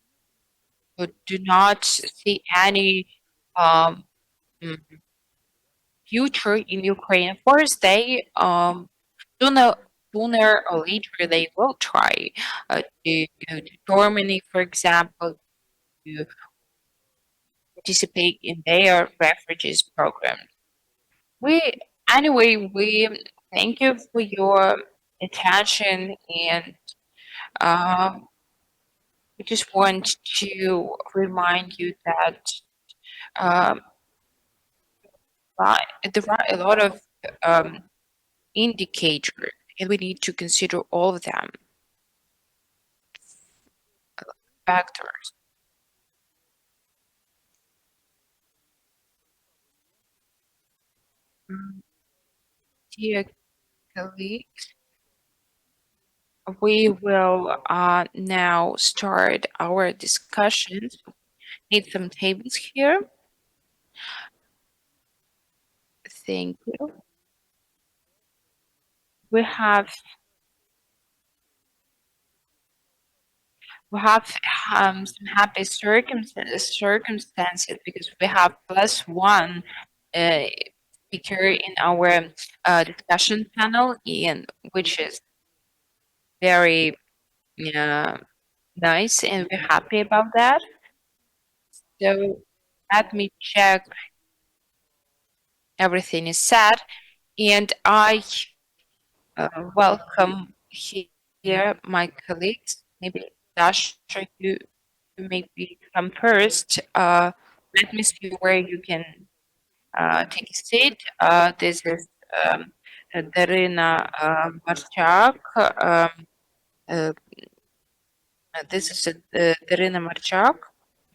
do not see any um, mm, future in Ukraine, of course, they sooner, sooner or later they will try to go to Germany, for example, to participate in their refugees program. We we thank you for your attention, and we just want to remind you that um, there are a lot of um, indicators, and we need to consider all of them factors. Dear colleagues, we will now start our discussions. Need some tables here. Thank you. We have some happy circumstances because we have +1 speaker in our discussion panel, and which is very nice, and we're happy about that. So let me check everything is set, and I welcome here my colleagues. Maybe Dasha, you maybe come first. Let me see where you can take a seat. This is Darina Marchak. Uh, this is Darina Marchak,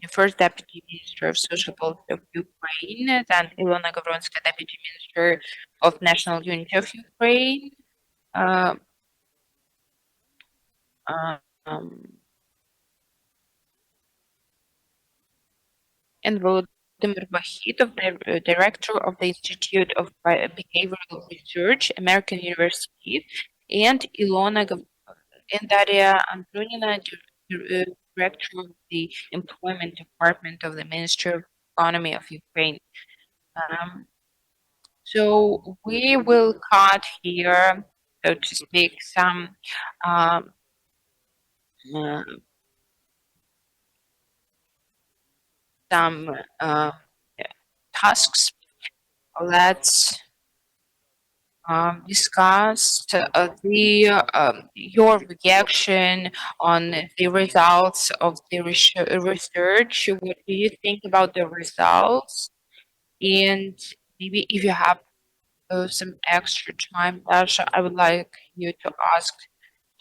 the first Deputy Minister of Social Policy of Ukraine, then Ilona Gavronska, Deputy Minister of National Unity of Ukraine. Um, and Volodymyr Vahidov, the Director of the Institute of Behavioral Research, American University, and and Daria Antonina, Director of the Employment Department of the Ministry of Economy of Ukraine. So we will cut here, so to speak, some um, tasks. Let's discuss your reaction on the results of the research. What do you think about the results? And maybe if you have some extra time, Dasha, I would like you to ask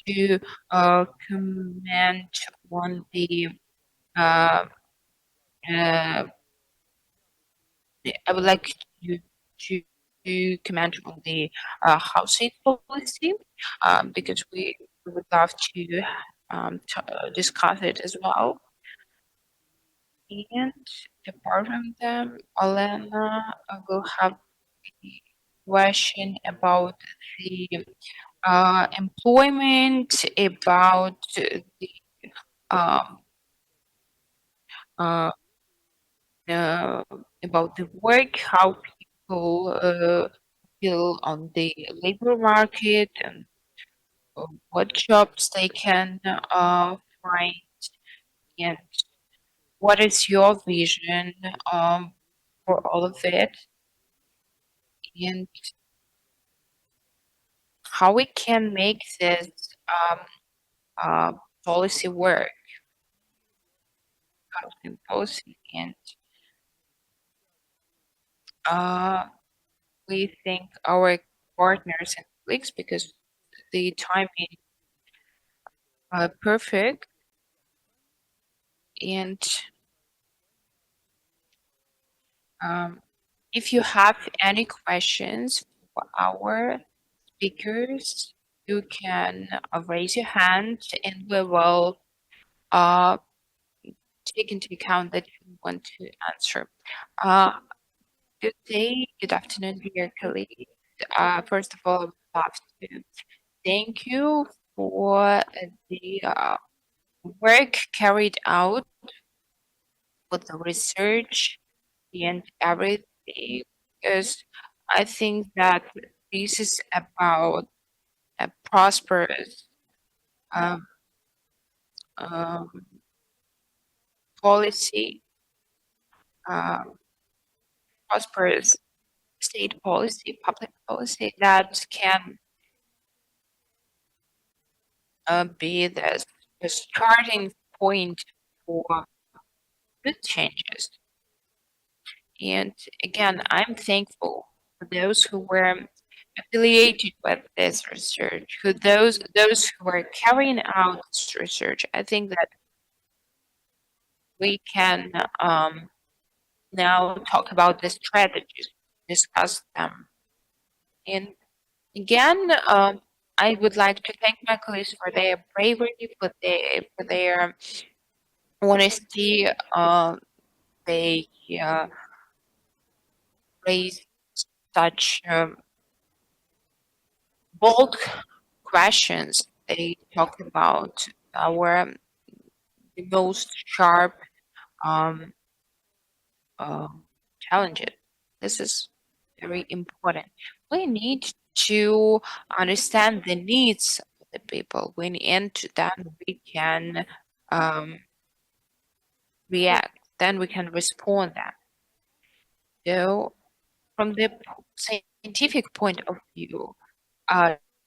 to comment on the uh, uh, I would like you to comment on the housing policy because we would love to discuss it as well. And apart from them, Olena will have a question about the employment, about the um, uh, uh, about the work, how people feel on the labor market, and what jobs they can find, and what is your vision for all of it, and how we can make this um, uh, policy work, housing policy, and uh, we thank our partners and colleagues because the time is perfect. And if you have any questions for our speakers, you can raise your hand and we will uh, take into account that you want to answer. Uh, good day, good afternoon, dear colleagues. First of all, I would love to thank you for the work carried out with the research and everything, because I think that this is about a prosperous um, um, policy, uh, prosperous state policy, public policy that can be the starting point for good changes. And again, I'm thankful for those who were affiliated with this research, those who are carrying out this research. I think that we can now talk about the strategies, discuss them. And again, I would like to thank my colleagues for their bravery, for their honesty. They raised such bold questions. They talk about our the most sharp um, uh, challenges. This is very important. We need to understand the needs of the people. And then we can um, react. Then we can respond them. So, from the scientific point of view,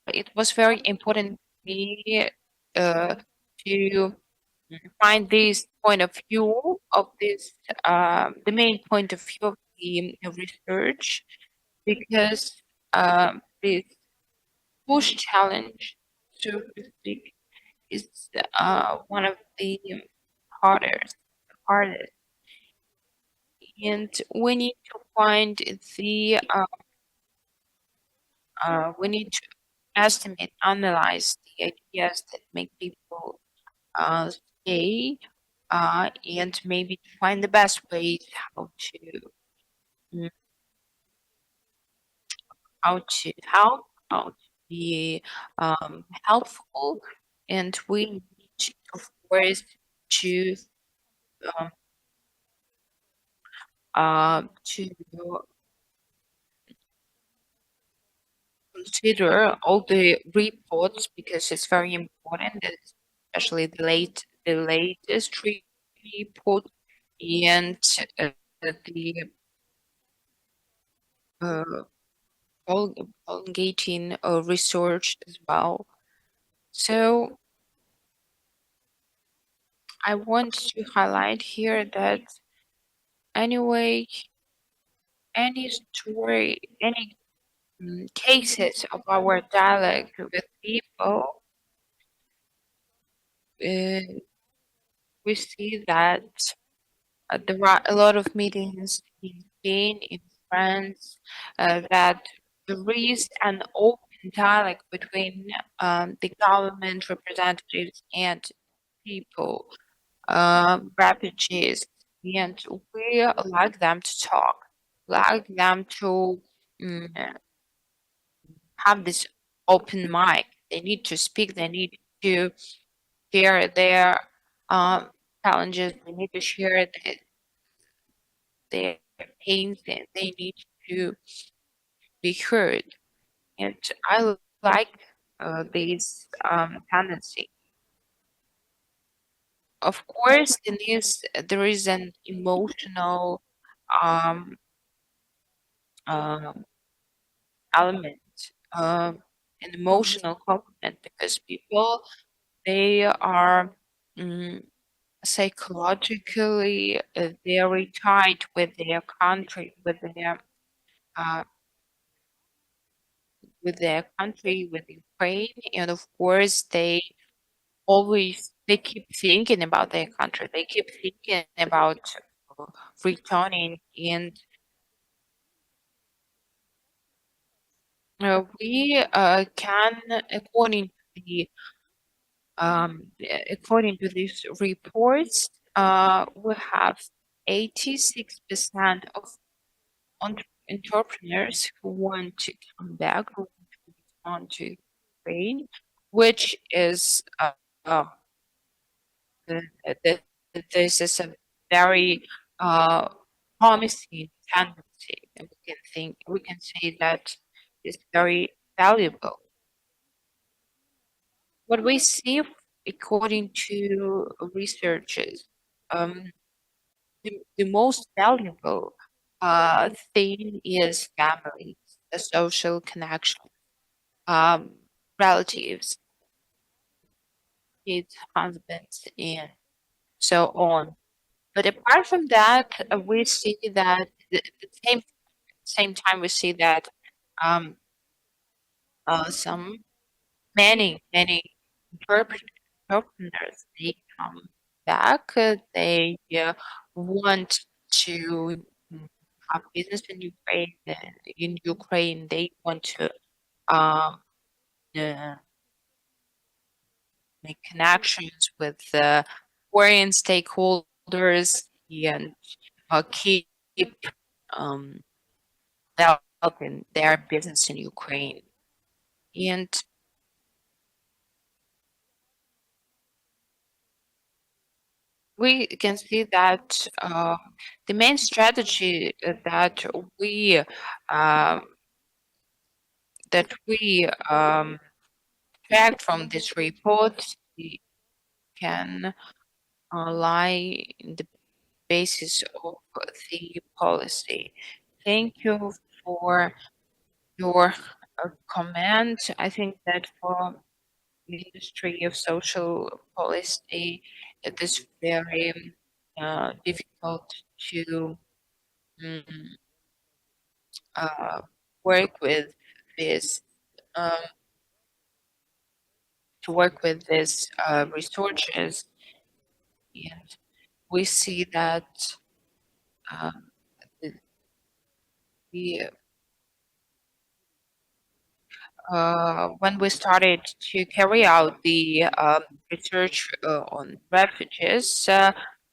it was very important to me to find this point of view of this the main point of view of the research, because this push challenge, so to speak, is one of the hardest, and we need to find the we need to estimate, analyze the ideas that make people stay, and maybe to find the best ways mm, how to help, how to be helpful, and we need, of course, to to consider all the reports because it's very important, especially the latest report and the uh, prolongating research as well. So I want to highlight here that anyway, any story, any cases of our dialogue with people, uh, we see that there are a lot of meetings in Spain, in France, that there is an open dialogue between the government representatives and people, refugees. and we like them to talk, like them to have this open mic. They need to speak. They need to share their challenges. They need to share their pains. And they need to be heard. And I like this tendency. Of course, there is an emotional um, um, element, an emotional component, because people, they are mm, psychologically very tied with their country, uh, with Ukraine, and of course they keep thinking about their country. They keep thinking about uh, returning, and we can, according to according to these reports, we have 86% of entrepreneurs who want to come back, who want to return to Ukraine, which is uh, th- this is a very uh, promising tendency, and we can say that it's very valuable. What we see, according to researchers, um, the most valuable thing is families, the social connection, um, relatives, kids, husbands, and so on. But apart from that, we see that the same time we see that um, some many interpret- entrepreneurs, they come back. They want to have business in Ukraine. In Ukraine, they want to um, uh, make connections with foreign stakeholders and keep um, developing their business in Ukraine. And we can see that the main strategy we uh, that we track from this report, we can lie in the basis of the policy. Thank you for your comment. I think that for the industry of social policy, it is very difficult to mm, uh, work with this um, researchers, and we see that um, the, the when we started to carry out the research on refugees,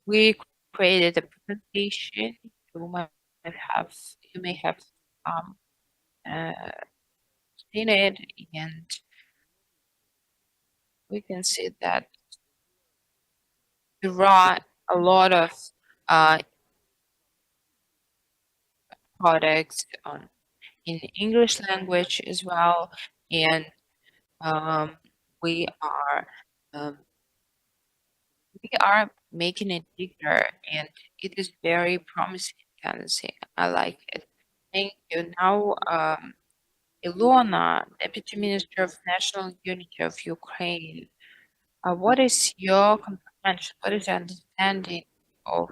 we created a presentation. You might have you may have um, uh, seen it, and we can see that there are a lot of uh, products on in English language as well, and um, we are um, we are making it bigger, and it is very promising tendency. I like it. Thank you. Now, Ilona, Deputy Minister of National Unity of Ukraine, what is your comprehension? What is your understanding of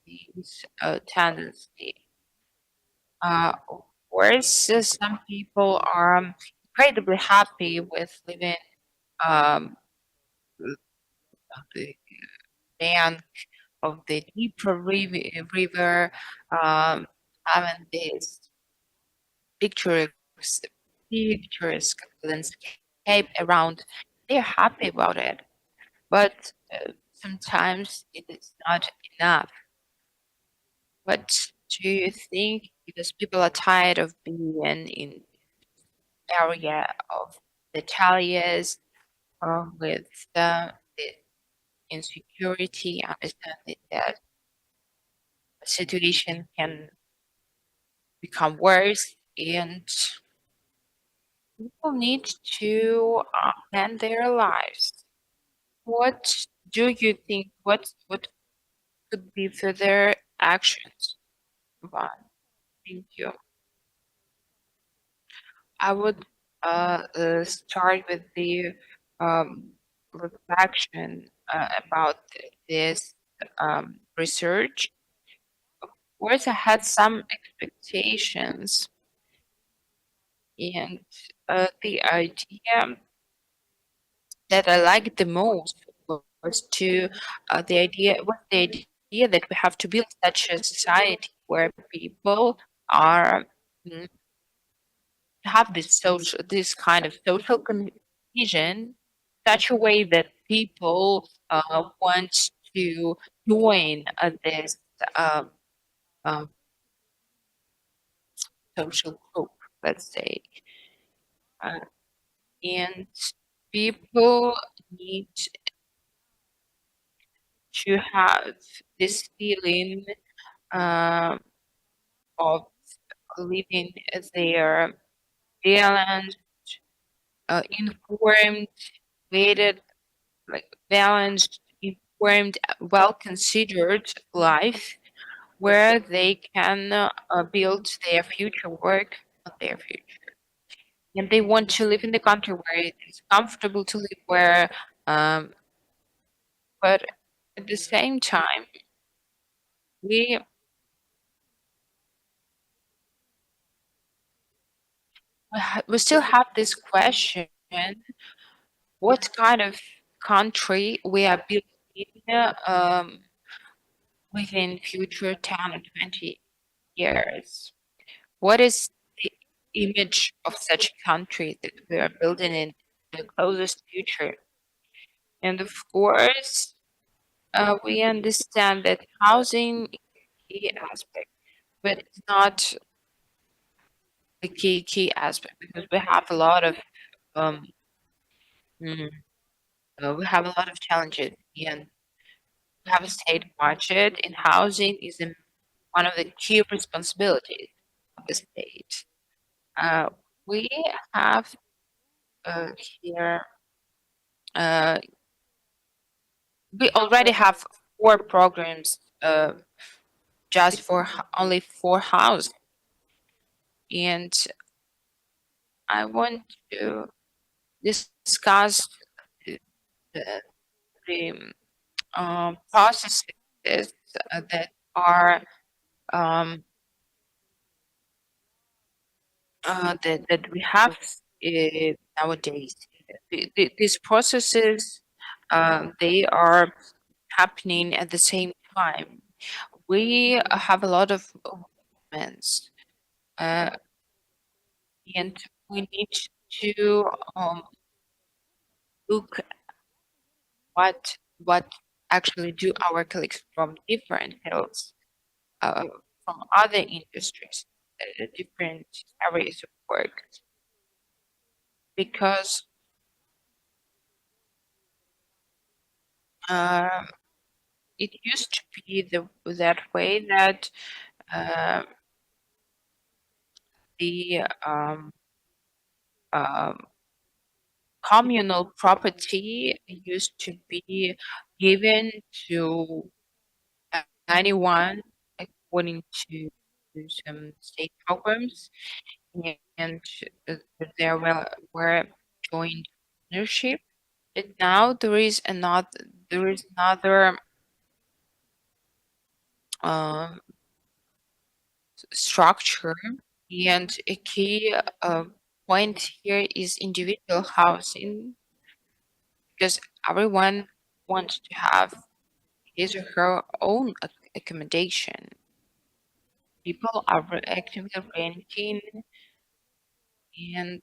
this tendency? Of course, some people are incredibly happy with living um, the bank of the River, having this picturesque, picturesque landscape around. They're happy about it, but sometimes it is not enough. What do you think? Because people are tired of being in area of the challenges with the insecurity, understanding that the situation can become worse and people need to plan their lives. What do you think? What could be further actions? One, thank you. I would start with the um, reflection about this research. Of course, I had some expectations, and the idea that I liked the most was to the idea that we have to build such a society where people are have this kind of social cohesion, such a way that people want to join this uh, uh, social group, let's say, uh, and people need to have this feeling uh, of living their balanced, informed, weighted, like balanced, informed, well considered life where they can build their future, work on their future. And they want to live in the country where it is comfortable to live, where, but at the same time, we we still have this question: what kind of country we are building within future 10 or 20 years? What is the image of such a country that we are building in the closest future? And of course, we understand that housing is a key aspect, but it's not the key aspect because we have a lot of um, mm, we have a lot of challenges, and we have a state budget, and housing is one of the key responsibilities of the state. Uh, we have here uh, we already have 4 programs just for only 4 houses, and I want to discuss the, the, the processes that are um, that we have nowadays. These processes they are happening at the same time. We have a lot of movements, uh, and we need to look what actually do our colleagues from different fields, uh, from other industries, different areas of work, because uh, it used to be that way that uh, the um, communal property used to be given to anyone according to some state programs, and there were joint ownership. But now there is another um, structure, and a key point here is individual housing, because everyone wants to have his or her own accommodation. People are actively renting, and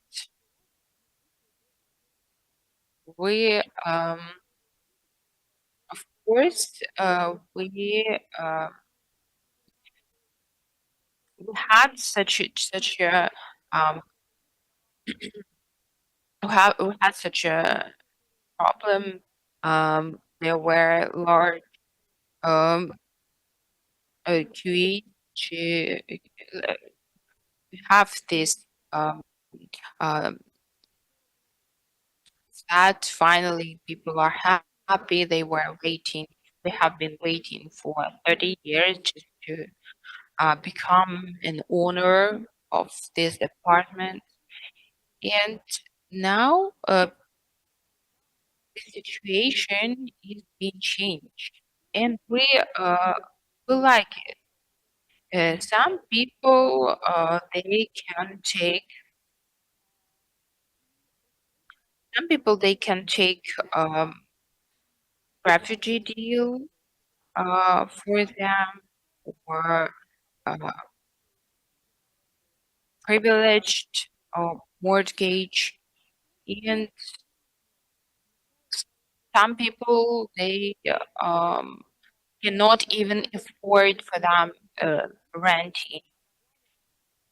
we, of course, we we had such a we had such a problem. There were large QE to have this um, that finally people are happy. They were waiting. They have been waiting for 30 years just to become an owner of this apartment. And now the situation is being changed, and we like it. Some people they can take. Some people they can take refugee deal for them or uh, privileged mortgage, and some people they cannot even afford for them renting.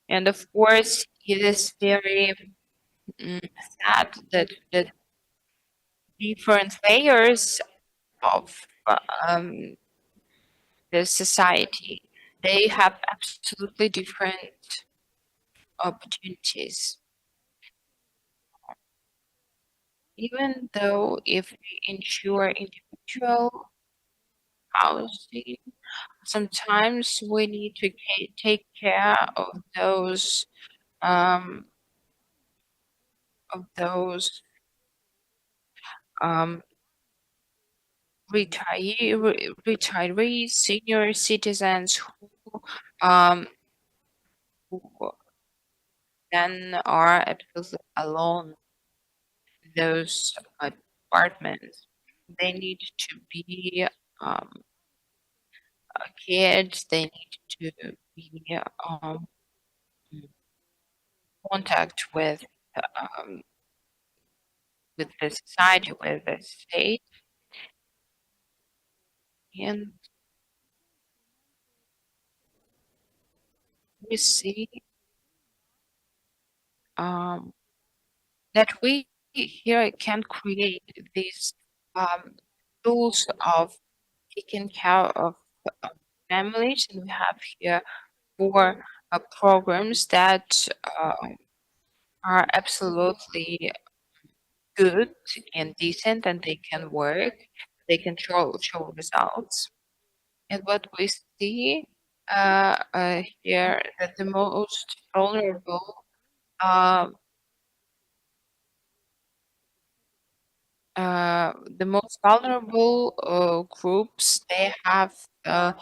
And of course, it is very sad that the different layers of the society they have absolutely different opportunities. Even though if we ensure individual housing, sometimes we need to take care um, of those um, retirees, senior citizens um, who then are absolutely alone in those apartments. They need to be kids. They need to be in contact um, with the society, with the state, and we see um, that we here can create these um, tools of taking care of families, and we have here four programs that are absolutely good and decent, and they can work. They can show results. And what we see here that um, the most vulnerable groups they have the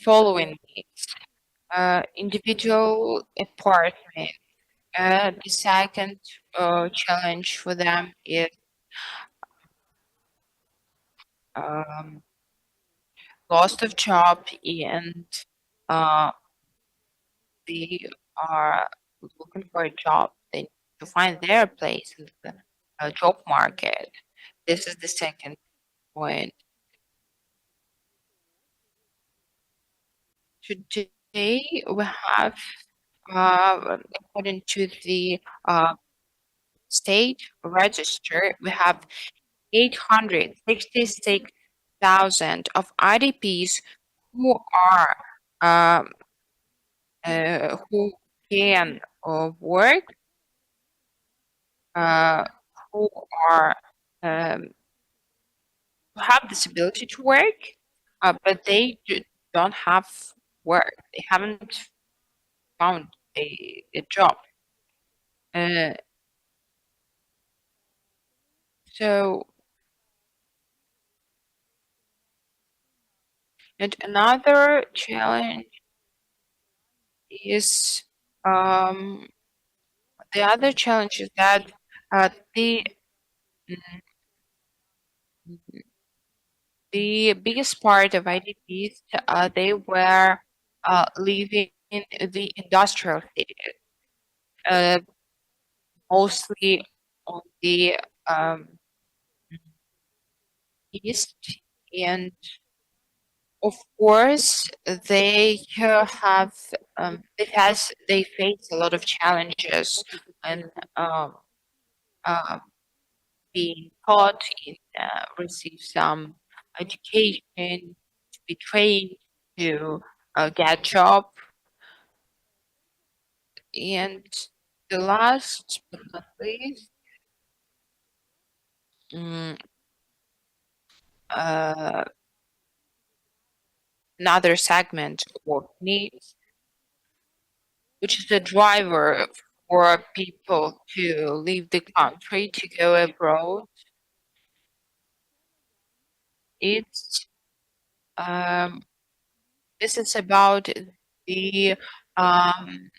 following needs: individual apartment. The second challenge for them is um, loss of job, and uh, they are looking for a job. They need to find their place in the job market. This is the second point. Today we have, according to the state register, we have 866,000 of IDPs who are who can work, uh, who are um, who have this ability to work, but they don't have work. They haven't found a job. Uh, so, and another challenge is the other challenge is that the the biggest part of IDPs they were living in the industrial cities, uh, mostly on the um, east and of course, they they face a lot of challenges and uh, being taught in receive some education, to be trained to get job, and the last but not least, mm, uh, another segment of needs, which is a driver for people to leave the country to go abroad. It's um, this is about the um,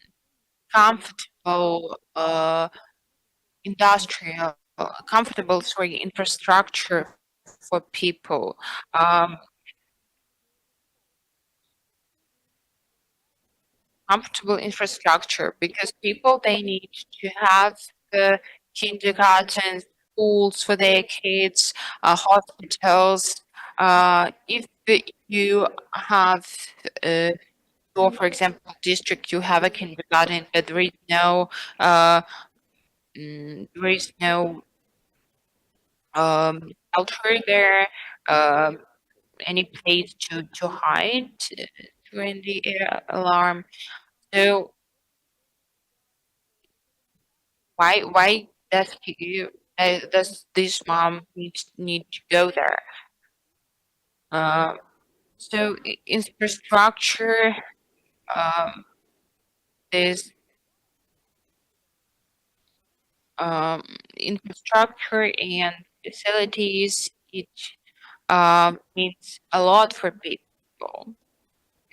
comfortable industrial, sorry, infrastructure for people. Um, Comfortable infrastructure because people they need to have the kindergarten, schools for their kids, hospitals. If you have your, for example, district, you have a kindergarten, but uh, there is no shelter there, um, any place to hide during the alarm. So why does this mom need to go there? Uh, infrastructure, um, this um, infrastructure and facilities, it means a lot for people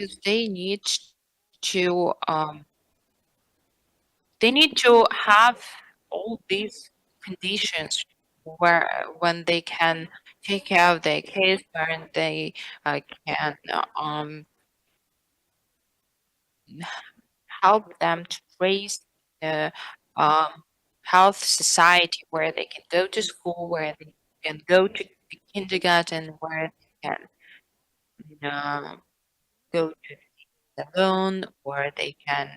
because to um, they need to have all these conditions where when they can take care of their kids, when they can help them to raise the um, health society where they can go to school, where they can go to the kindergarten, where they can go to the loan, where they can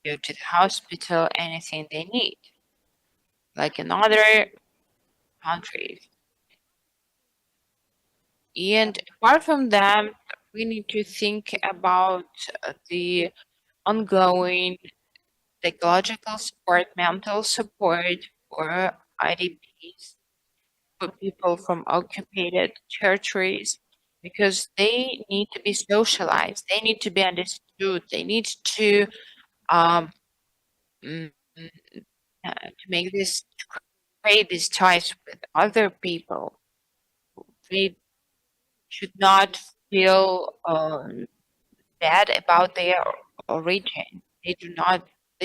go to the hospital, anything they need, like in other countries. And apart from that, we need to think about the ongoing psychological support, mental support for IDPs, for people from occupied territories, because they need to be socialized, they need to be understood, they need to um, mm, to make this to create these ties with other people. They should not feel bad about their origin. They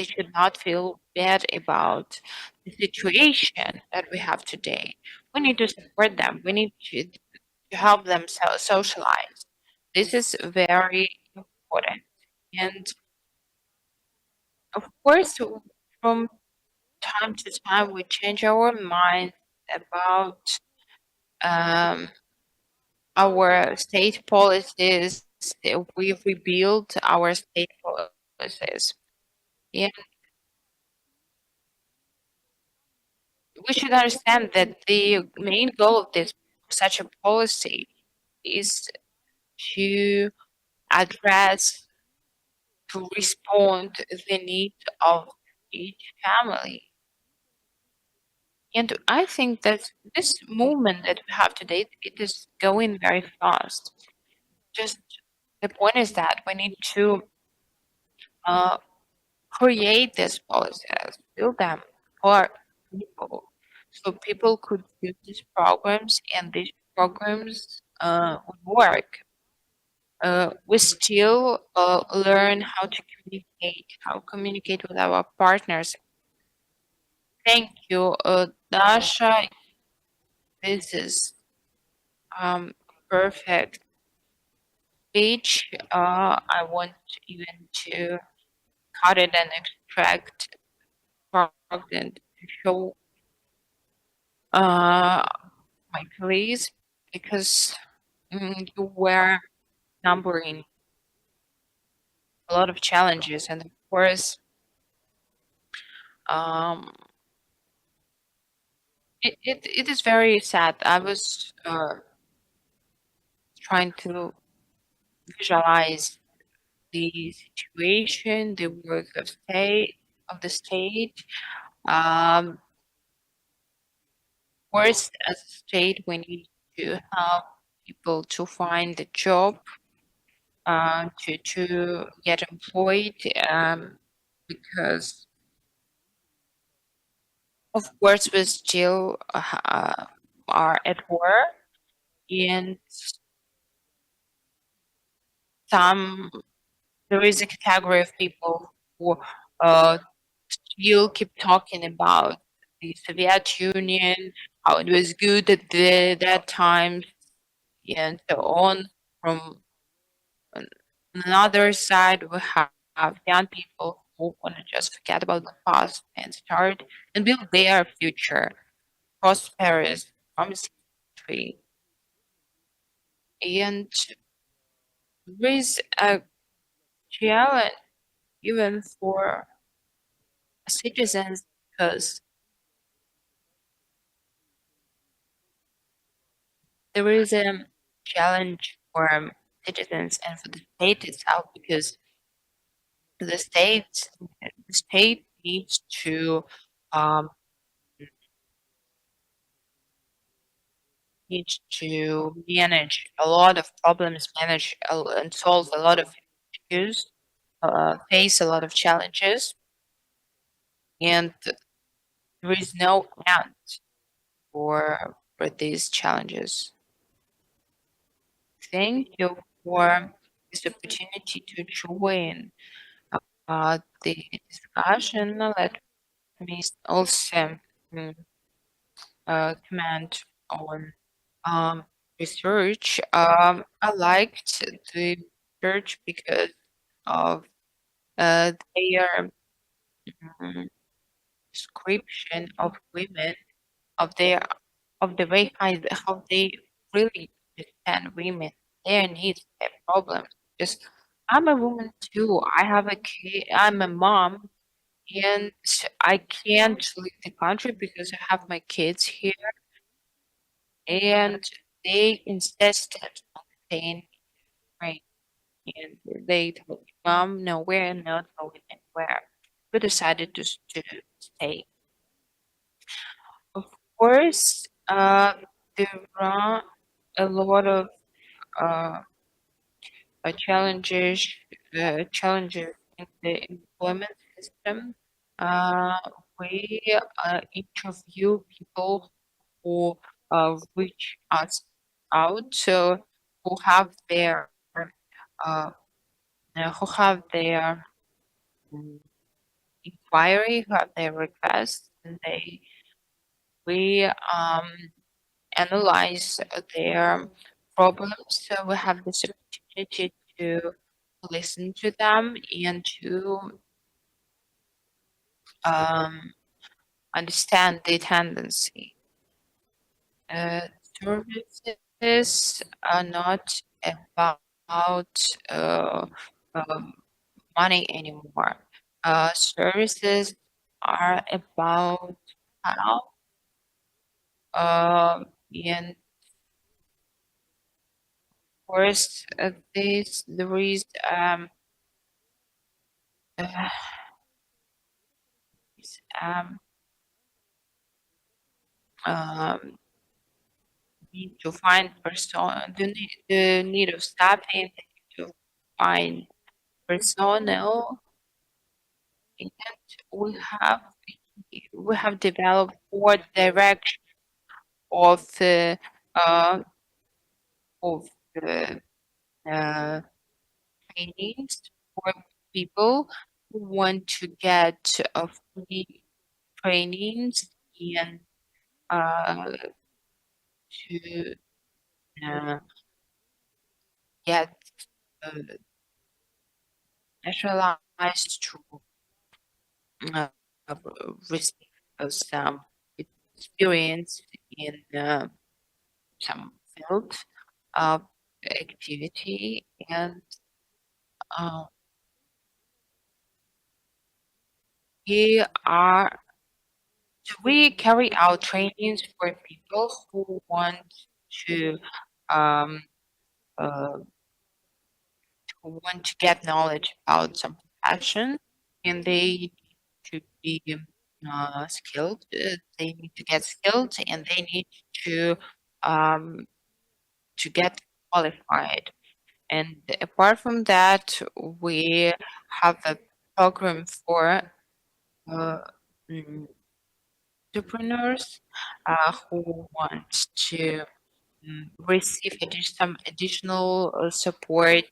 should not feel bad about the situation that we have today. We need to support them. We need to help them socialize. This is very important. And of course, from time to time, we change our mind about um, our state policies. We rebuild our state policies. And we should understand that the main goal of this such a policy is to address, to respond the needs of each family. And I think that this movement that we have today, it is going very fast. Just the point is that we need to uh, create these policies, build them for people, so people could use these programs and these programs would work. We still learn how communicate with our partners. Thank you, Dasha. This is perfect speech. I want even to cut it and extract fragment to show my colleagues because you were numbering a lot of challenges, and of course, um, it is very sad. I was trying to visualize the situation, the work of the state. Um, First, as a state, we need to help people to find a job, to get employed, because of course we still are at war, and some there is a category of people who uh, still keep talking about the Soviet Union, how it was good at that time, and so on. From another side, we have young people who want to just forget about the past and start and build their future, prosperous, promising country. And there is a challenge even for citizens because there is a challenge for citizens and for the state itself because the state needs to um, manage a lot of problems, manage and solve a lot of issues, face a lot of challenges, and there is no end for these challenges. Thank you for this opportunity to join the discussion. Let me also comment on research. I liked the research because of their description of women, of their of the way how they really understand women, their needs, their problems. Just I'm a woman too. I have a kid. I'm a mom, and I can't leave the country because I have my kids here, and they insisted on staying right. And they told me, Mom, no, we're not going anywhere. We decided to stay. Of course, there are a lot of uh, challenges challenges in the employment system. Uh, we interview people who reach us out, so who have their uh, mm, inquiry, who have their request, and we analyze their problems. So we have this opportunity to listen to them and to um, understand the tendency. Uh, Services are not about um, money anymore. Services are about how and of course there is uh, is, um, need to find the need of staffing, to find personnel, and we have we have developed four directions of uh, of the uh, trainings for people who want to get free trainings and to uh, get uh, naturalized to uh, receive some experience in some field. activity, and uh, we are we carry out trainings for people who want to um, uh, get knowledge about some profession, and they need to be skilled. They need to get skilled, and they need um, to get qualified. And apart from that, we have a program for uh, mm, entrepreneurs who want to receive some additional support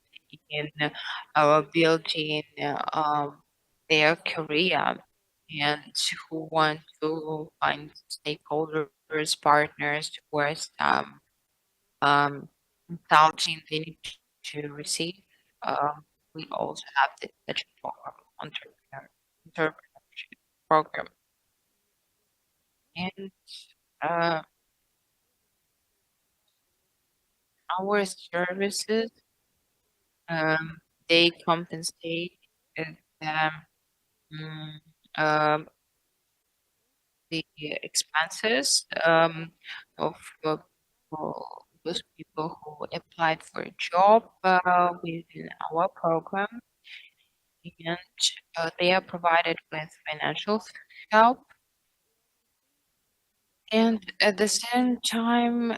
in building their career, and who want to find stakeholders, partners, or some consulting they need to receive. We also have the such program, entrepreneurship program, and uh, our services they compensate them mm, um, the expenses of for those people who applied for a job within our program, and they are provided with financial help. And at the same time,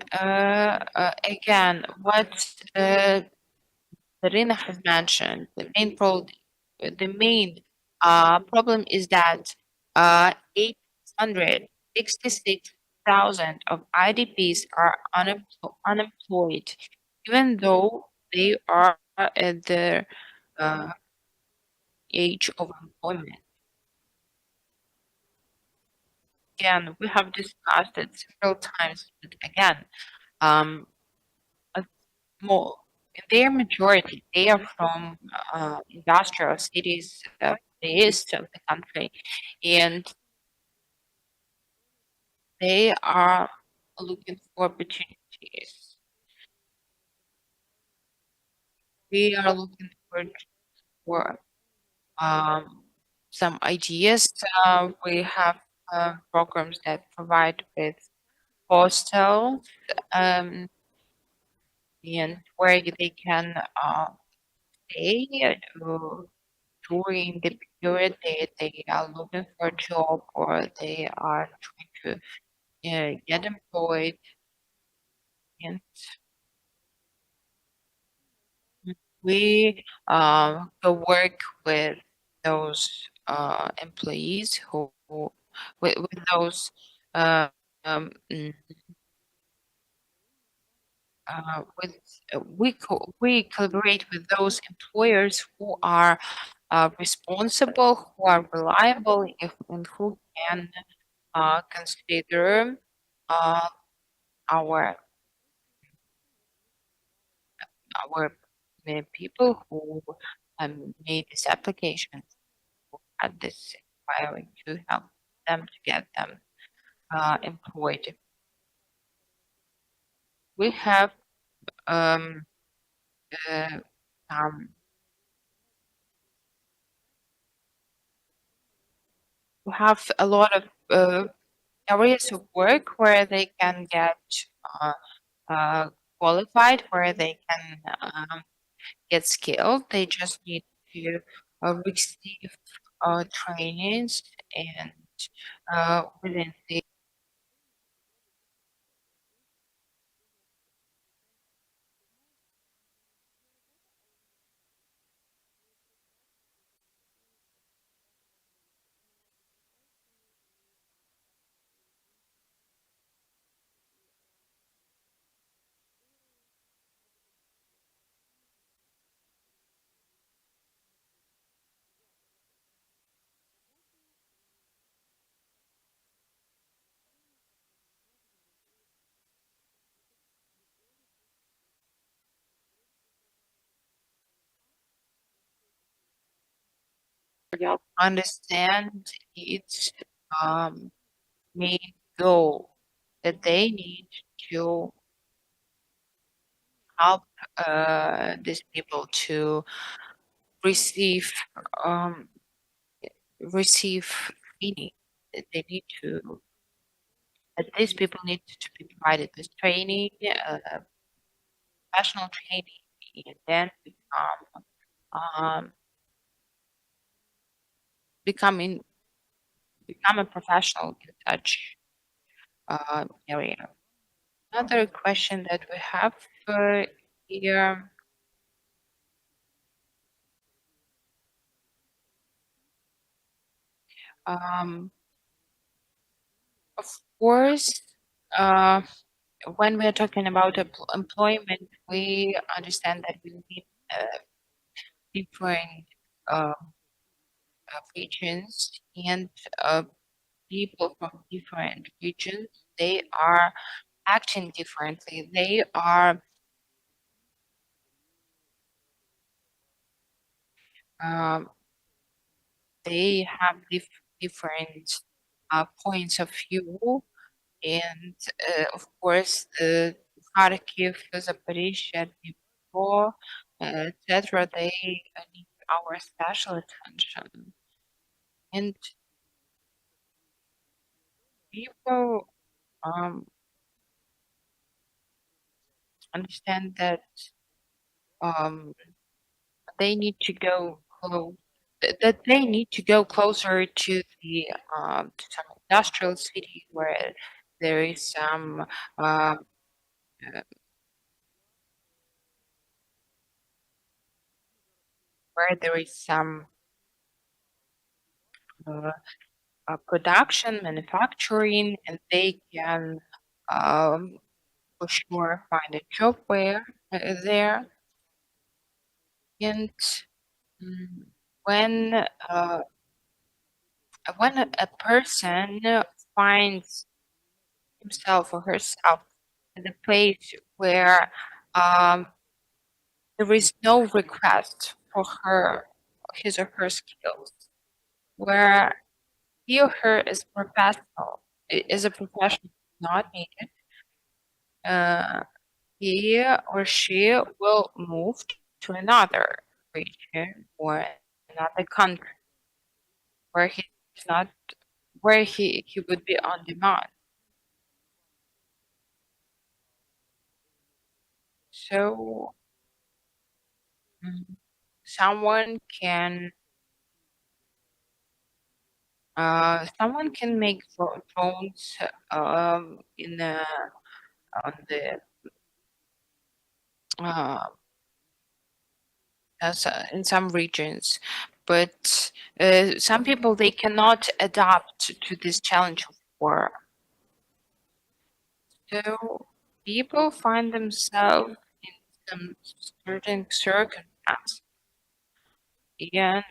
again, what Serena has mentioned, the main problem is that 866,000 of IDPs are unemployed, even though they are at the uh, age of employment. Again, we have discussed it several times, but again, um, a more in their majority, they are from industrial cities, the east of the country, and they are looking for opportunities. We are looking for some ideas. We have programs that provide with hostels um, and where they can stay during the period they are looking for a job or they are trying to get employed. And we go work with those employees with those uh, um, mm, with we collaborate with those employers who are responsible, who are reliable, and who can consider uh, our people who made this application, who had this inquiry to help them to get them employed. We have um, uh, um, we have a lot of areas of work where they can get uh, qualified, where they can get skilled. They just need to receive trainings and within the understand its um, main goal that they need to help these people to receive training. They need to, these people need to be provided with training, professional training, and then um, become a professional in such area. Another question that we have here. Of course, when we're talking about employment, we understand that we need different regions, and people from different regions, they are acting differently. Um, they have different points of view, and of course, Kharkiv, Zaporizhia, Dnipro, etc. They need our special attention, and people understand that um, they need to go that they need to go closer to the to some industrial city where there is some uh, where there is some uh, production, manufacturing, and they can for sure find a job where there. And mm, when uh, when a person finds himself or herself in a place where um, there is no request for his or her skills, where he or her is professional, is a professional not needed, uh, he or she will move to another region or another country where he's not, where he would be on demand. So someone can make drones in on the uh, in some regions, but some people, they cannot adapt to this challenge of war. So people find themselves in some certain circumstances, and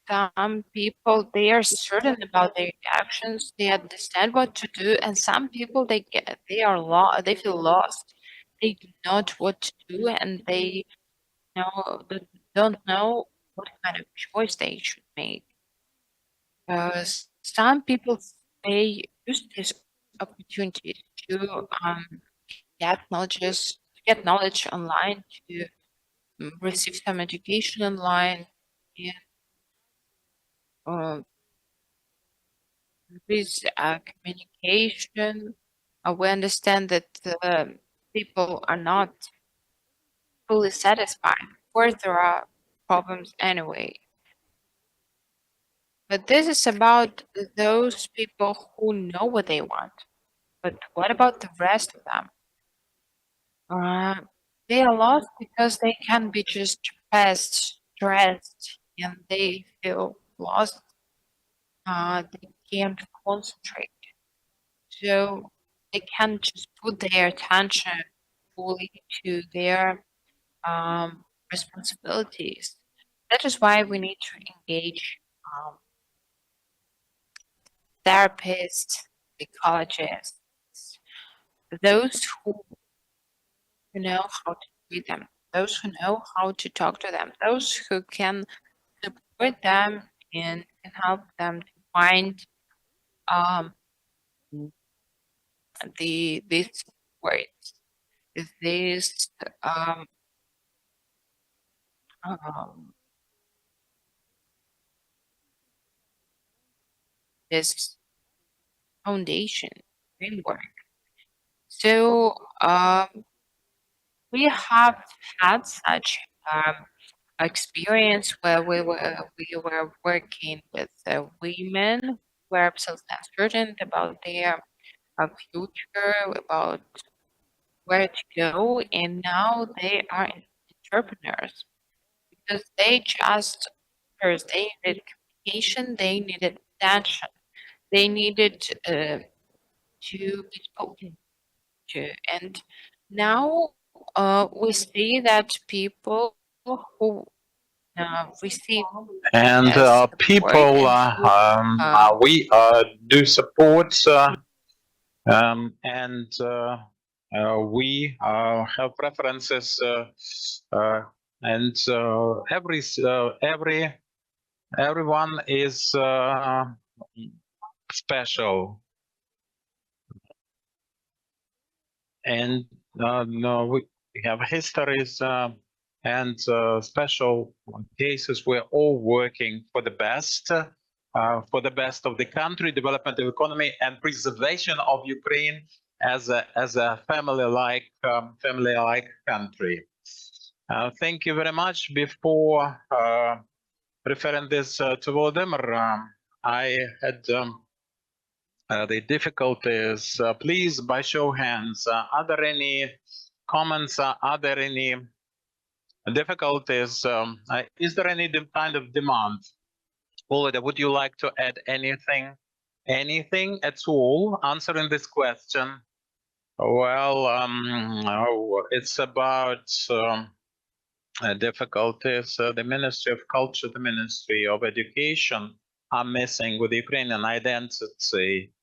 some people, they are certain about their actions, they understand what to do, and some people, they feel lost, they do not know what to do, and they don't know what kind of choice they should make. Some people, they use this opportunity to get knowledge online, to receive some education online, and uh, with communication. We understand that people are not fully satisfied. Of course, there are problems anyway. But this is about those people who know what they want. But what about the rest of them? They are lost because they can be just stressed, and they feel lost. They can't concentrate. So they can't just put their attention fully to their responsibilities. That is why we need to engage therapists, psychologists, those who know how to treat them, those who know how to talk to them, those who can support them and can help them to find um, these words. this um, um, this foundation framework. So we have had such experience where we were working with women who were absolutely uncertain about their future, about where to go, and now they are entrepreneurs because they just first they needed communication, they needed attention, they needed to be spoken to, and now we see that people who receive And as support people, and who um, we do support, and we have preferences, and everyone is special, and no, we have histories and special cases. We're all working for the best of the country, development of economy, and preservation of Ukraine as a family-like country. Thank you very much. Before referring this to Volodymyr, I had the difficulties. Please, by show of hands, are there any comments? Are there any difficulties? Is there any kind of demand? Volodya, would you like to add anything? Anything at all answering this question? Well, it's about difficulties. The Ministry of Culture, the Ministry of Education are missing with Ukrainian identity.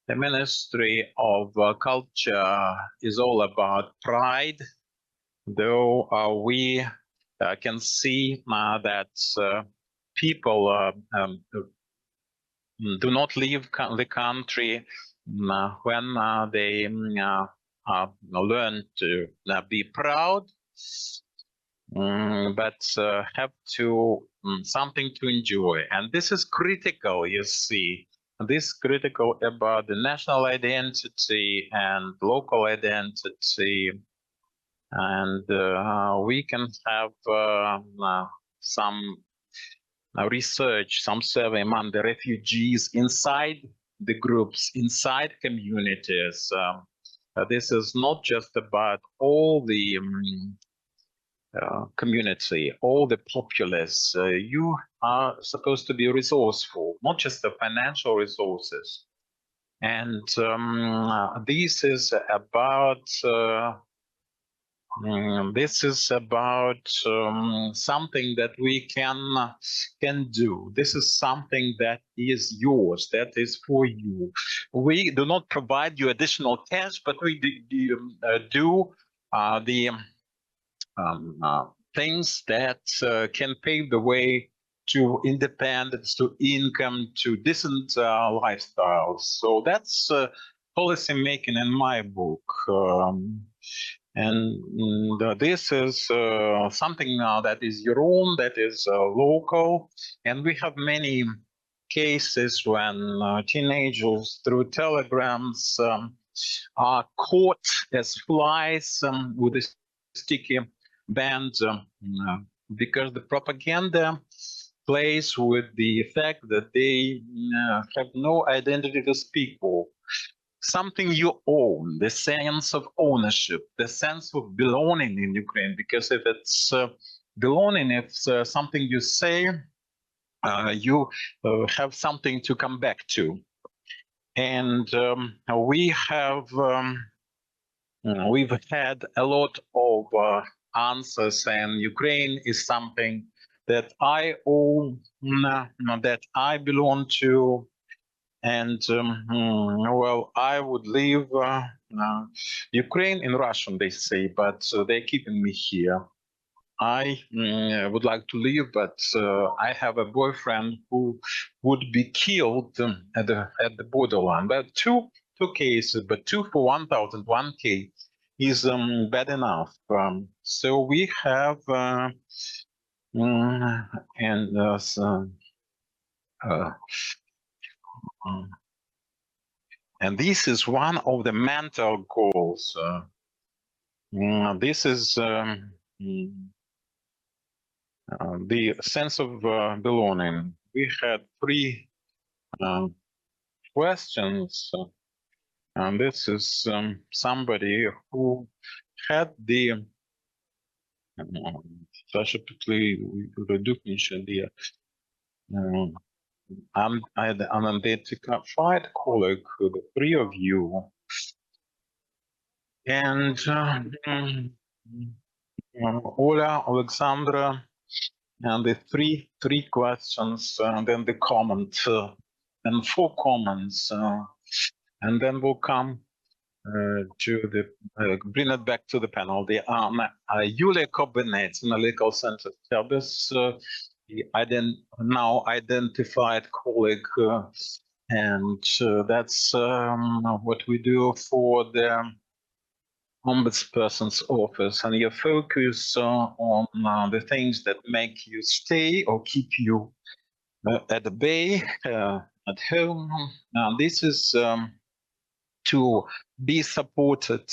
The Ministry of Culture is all about pride, though we can see that people do not leave the country when they learn to be proud, but have to something to enjoy. And this is critical, you see. This is critical about the national identity and local identity. And we can have some research, some survey among the refugees inside the groups, inside communities. This is not just about all the community, all the populace. You are supposed to be resourceful, not just the financial resources. And this is about something that we can do. This is something that is yours, that is for you. We do not provide you additional cash, but we do the things that can pave the way to independence, to income, to decent lifestyles. So that's policy making in my book. And this is something that is your own, that is local. And we have many cases when teenagers through telegrams are caught as flies with a sticky band because the propaganda plays with the fact that they have no identity to speak for. Something you own, the sense of ownership, the sense of belonging in Ukraine, because if it's belonging, if something you say, you have something to come back to. And we've had a lot of answers, and Ukraine is something that I own, that I belong to. And well, I would leave Ukraine in Russian, they say, but they're keeping me here. I would like to leave, but I have a boyfriend who would be killed at the borderline. But two cases, but 2 for 1,000, 1K. is bad enough. So we have and this is one of the mental goals. This is the sense of belonging. We had three questions, and this is somebody who had the unidentified colleague, the three of you, and Ola, Alexandra, and the three questions, and then the comment, and 4 comments, and then we'll come to the bring it back to the panel. The Yulia Kobinets, Analytical Center Service, the now identified colleague, and that's what we do for the Ombudsperson's office, and you focus on the things that make you stay or keep you at the bay, at home. Now, this is to be supportive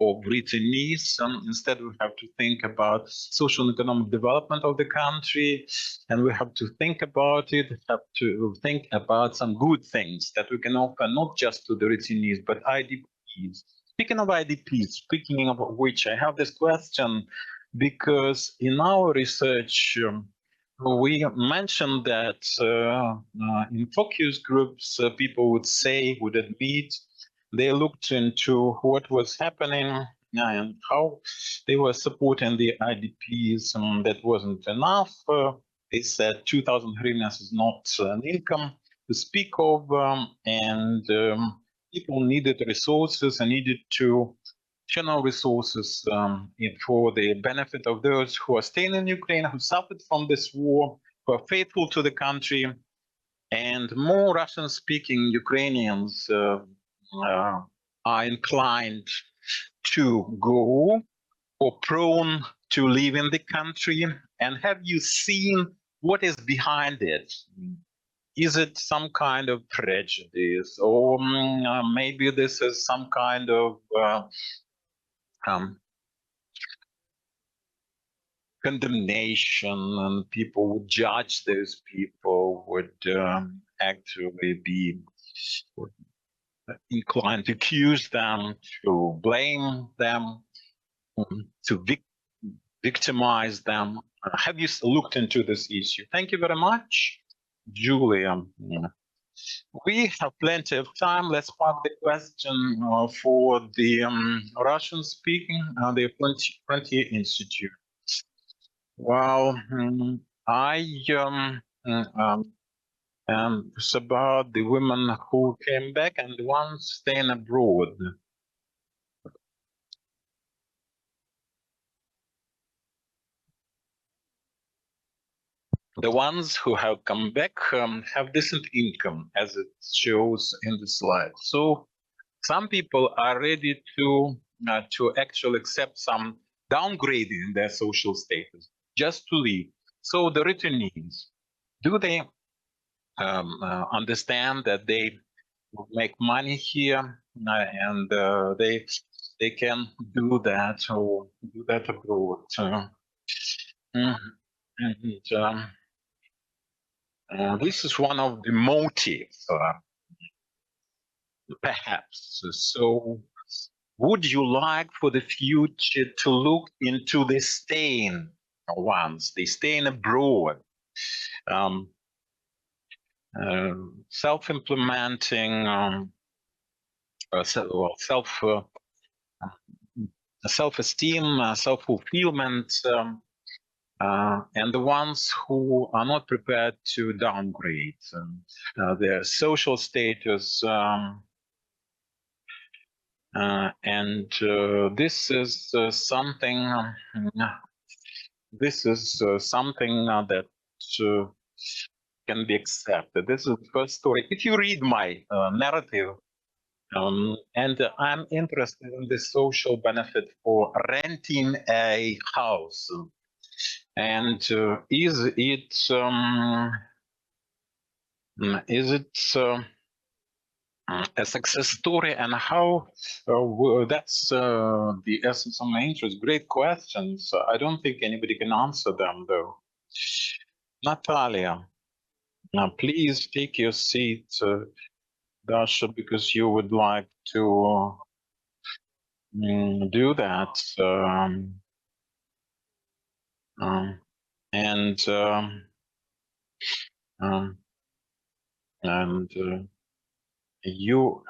of returnees. Instead, we have to think about social and economic development of the country, and we have to think about it, have to think about some good things that we can offer, not just to the returnees, but IDPs. Speaking of IDPs, speaking of which, I have this question because in our research, we mentioned that in focus groups, people would admit they looked into what was happening and how they were supporting the IDPs. That wasn't enough. They said 2,000 hryvnias is not an income to speak of, and people needed resources and needed to channel resources for the benefit of those who are staying in Ukraine, who suffered from this war, who are faithful to the country, and more Russian-speaking Ukrainians are inclined to go or prone to leave in the country. And have you seen what is behind it? Is it some kind of prejudice, or maybe this is some kind of condemnation, and people would judge those people, would actually be inclined to accuse them, to blame them, to victimize them? Have you looked into this issue? Thank you very much, Julia. We have plenty of time. Let's park the question for the Russian-speaking, the Frontier Institute. Well, it's about the women who came back and the ones staying abroad. The ones who have come back have decent income, as it shows in the slide. So some people are ready to actually accept some downgrading in their social status just to leave. So the returnees, do they understand that they make money here and they can do that or do that abroad? This is one of the motives, perhaps. So, would you like for the future to look into the staying ones, the staying abroad, self-implementing, self-esteem, self-fulfillment, and the ones who are not prepared to downgrade their social status, and this is something. This is something that can be accepted. This is the first story. If you read my narrative, And I'm interested in the social benefit for renting a house. And is it a success story, and how that's the essence of my interest? Great questions. I don't think anybody can answer them though. Natalia, now please take your seat, Dasha, because you would like to do that. And you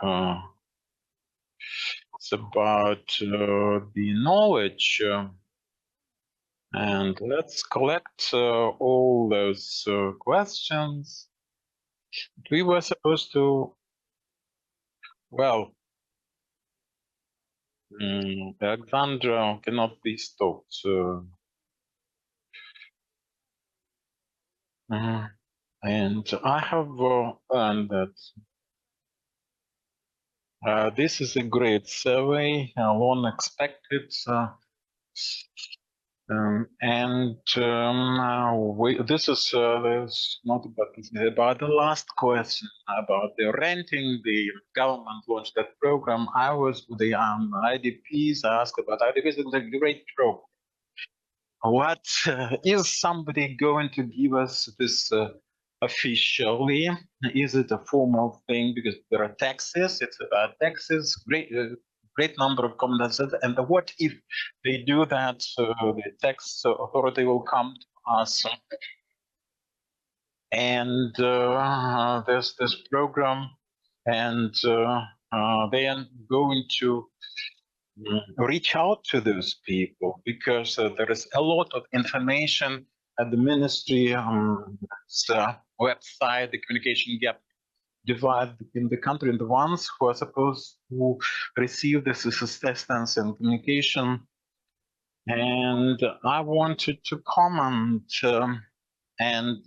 it's about the knowledge, and let's collect all those questions. We were supposed to, well, Alexandra cannot be stopped. And I have learned that this is a great survey, unexpected, this is not about the last question about the renting. The government launched that program. I was with the IDPs. I asked about IDPs. It was a great program. What is somebody going to give us this officially? Is it a formal thing? Because there are taxes. It's about taxes. Great number of comments. And what if they do that? The tax authority will come to us, and there's this program, and they are going to reach out to those people, because there is a lot of information at the ministry website. The communication gap divide in the country, and the ones who are supposed to receive this assistance and communication. And I wanted to comment and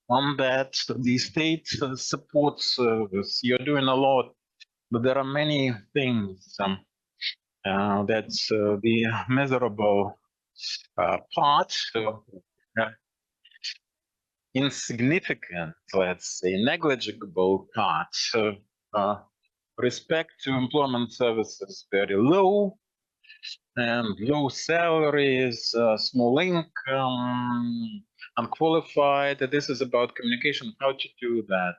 on that. The state supports this. You're doing a lot, but there are many things. That's the miserable part, insignificant, let's say, negligible part. Respect to employment services very low, and low salaries, small income, unqualified. This is about communication, how to do that.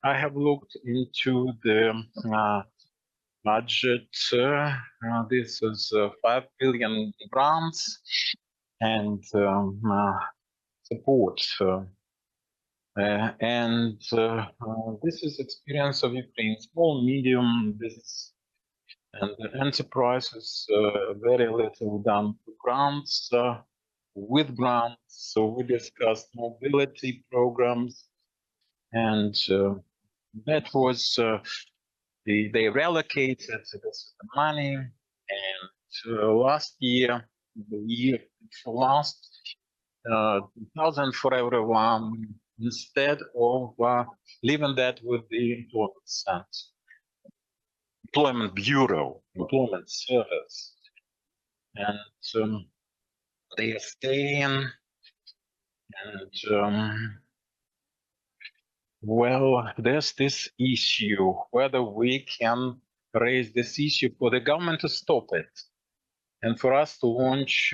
I have looked into the budget. This is 5 billion grants and support. And this is experience of Ukraine, small, medium business and enterprises, very little done for grants. With grants, so we discussed mobility programs, and that was they relocated this money, and last year, the year last, 2,000 for everyone, instead of leaving that with the employment center, employment bureau, employment service, and they are staying, and well, there's this issue whether we can raise this issue for the government to stop it, and for us to launch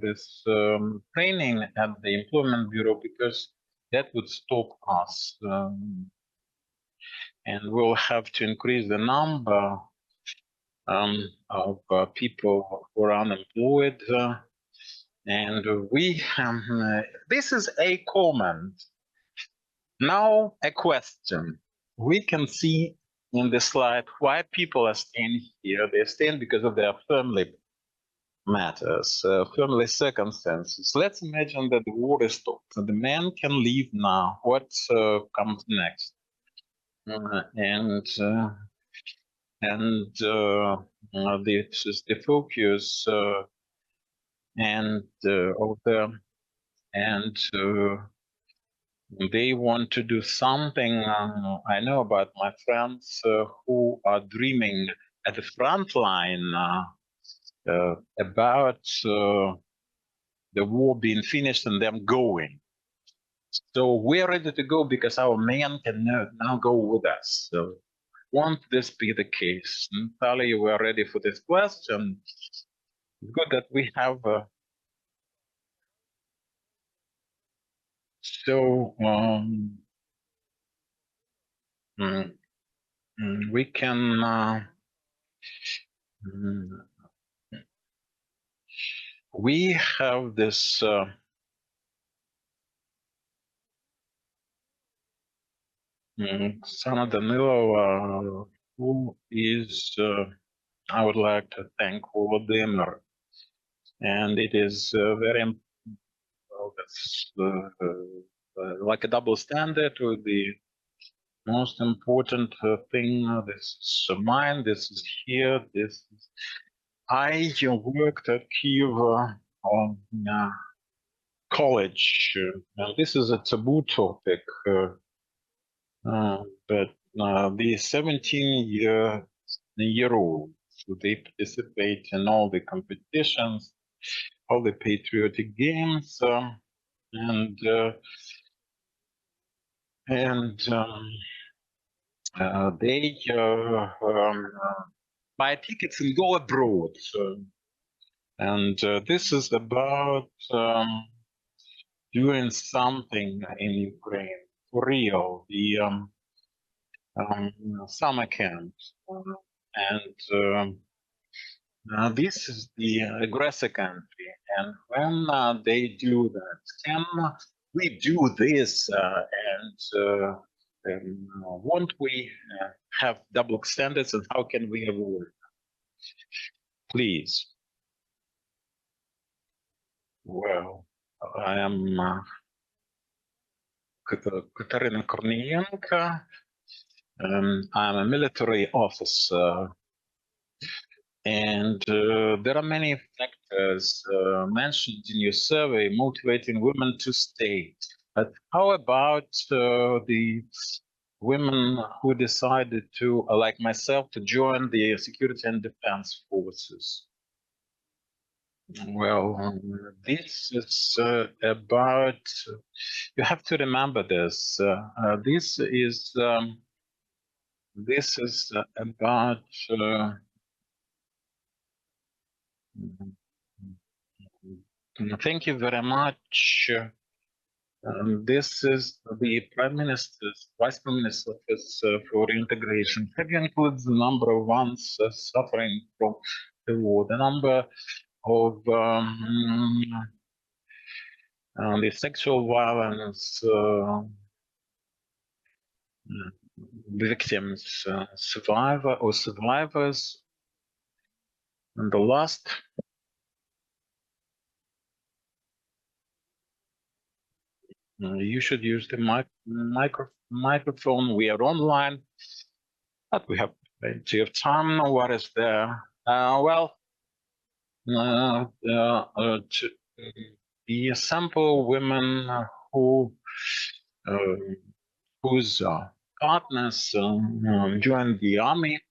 this training at the employment bureau, because that would stop us, and we'll have to increase the number of people who are unemployed, and we this is a comment. Now a question. We can see in the slide why people are staying here. They're staying because of their family matters, family circumstances. Let's imagine that the war is stopped. The man can leave now. What comes next? This is the focus and of the they want to do something. I know about my friends who are dreaming at the front line about the war being finished and them going. So we're ready to go because our men can now go with us. So won't this be the case? Natalia, we're ready for this question. It's good that we have we can we have this Sana Danilo, who is I would like to thank Volodymyr, and it is very well, that's like a double standard with the most important thing. This is mine. This is here. This is I worked at Kyiv on college, and this is a taboo topic. But the 17-year-old, so they participate in all the competitions, all the patriotic games, and they buy tickets and go abroad. And this is about doing something in Ukraine for real. The summer camps, and this is the aggressor country. And when they do that, can we do this? And won't we have double standards? And how can we avoid? Please. Well, I am Katerina Kornienko. I'm a military officer, and there are many factors mentioned in your survey motivating women to stay. But how about the women who decided to, like myself, to join the security and defense forces? Well, this is about, you have to remember this. This is about thank you very much. This is the Prime Minister's, Vice Prime Minister's Office for Integration. Have you included the number of ones suffering from the war, the number of the sexual violence victims, survivors, and the last? You should use the microphone. We are online, but we have plenty of time. What is there? Well, the sample women who whose partners joined the army,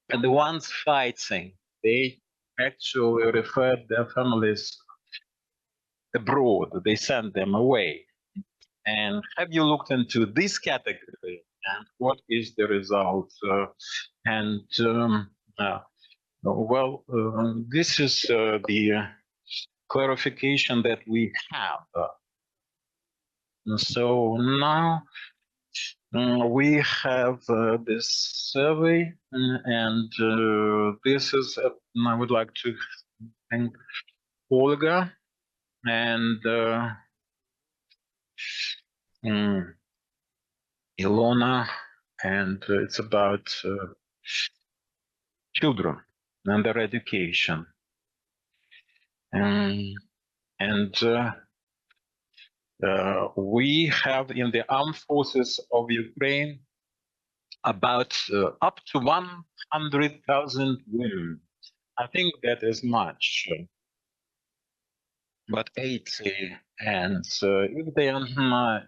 and the ones fighting, they actually referred their families abroad. They sent them away. And have you looked into this category and what is the result? Well, this is the clarification that we have. So now we have this survey, and this is, I would like to thank Olga and Ilona, and it's about children and their education. We have in the armed forces of Ukraine about up to 100,000 women. I think that is much. but 80. And if they are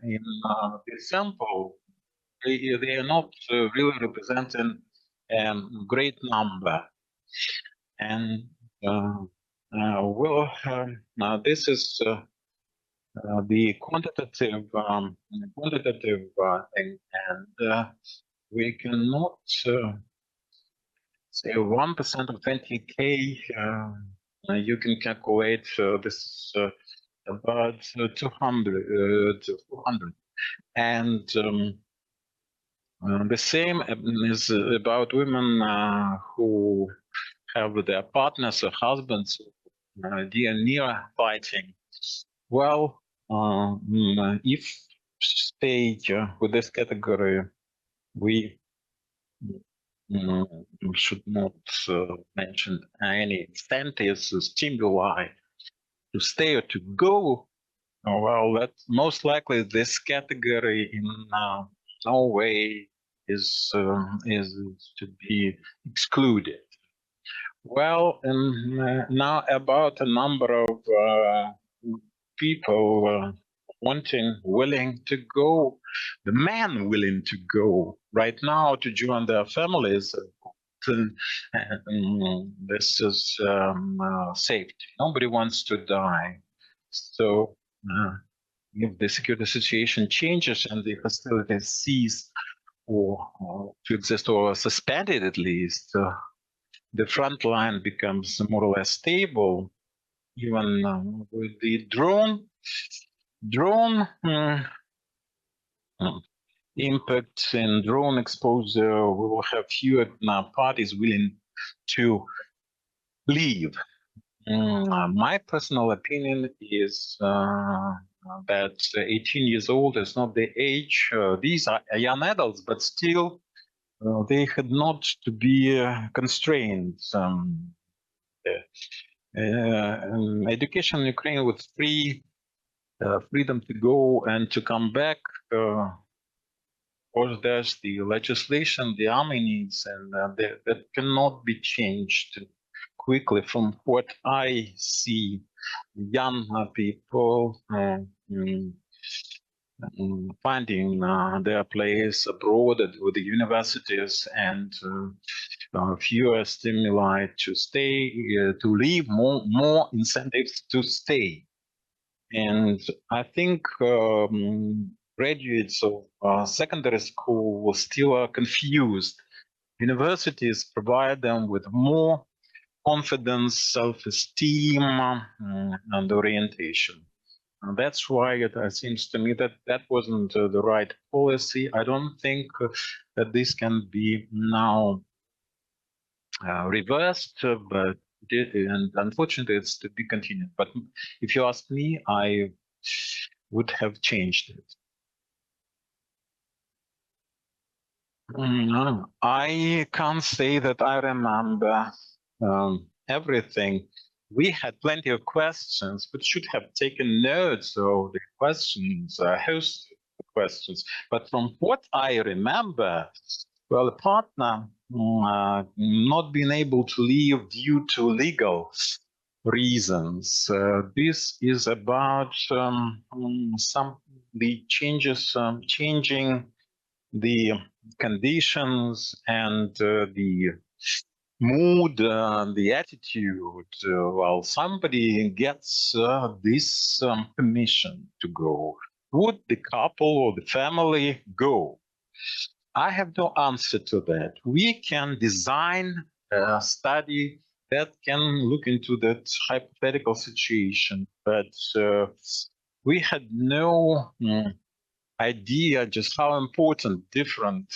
in the sample, they are not really representing a great number. And this is the quantitative thing, and we cannot say 1% of 20K. You can calculate this about 200 to 400, and the same is about women who have their partners or husbands near fighting. Well, if stay with this category, we should not mention any incentives, stimuli to stay or to go. Well, that most likely this category in no way is to be excluded. Well, now about a number of people willing to go, the men willing to go right now to join their families. This is safety. Nobody wants to die. So if the security situation changes and the hostilities cease or to exist or suspended at least, the front line becomes more or less stable. Even with the drone impact and drone exposure, we will have fewer parties willing to leave. My personal opinion is that 18 years old is not the age. These are young adults, but still they had not to be constrained. Education in Ukraine with freedom to go and to come back. Of course, there's the legislation the army needs, and that cannot be changed quickly. From what I see, young people finding their place abroad with the universities, and fewer stimuli to stay, to leave, more incentives to stay. And I think graduates of secondary school still are confused. Universities provide them with more confidence, self-esteem, and orientation. And that's why it seems to me that that wasn't the right policy. I don't think that this can be now reversed, but and unfortunately it's to be continued. But if you ask me, I would have changed it. I can't say that I remember everything. We had plenty of questions, but should have taken notes of the questions, host questions. But from what I remember, well, a partner not being able to leave due to legal reasons. This is about the changes, changing the conditions and the mood, the attitude. While somebody gets this permission to go, would the couple or the family go? I have no answer to that. We can design a study that can look into that hypothetical situation, but we had no idea just how important different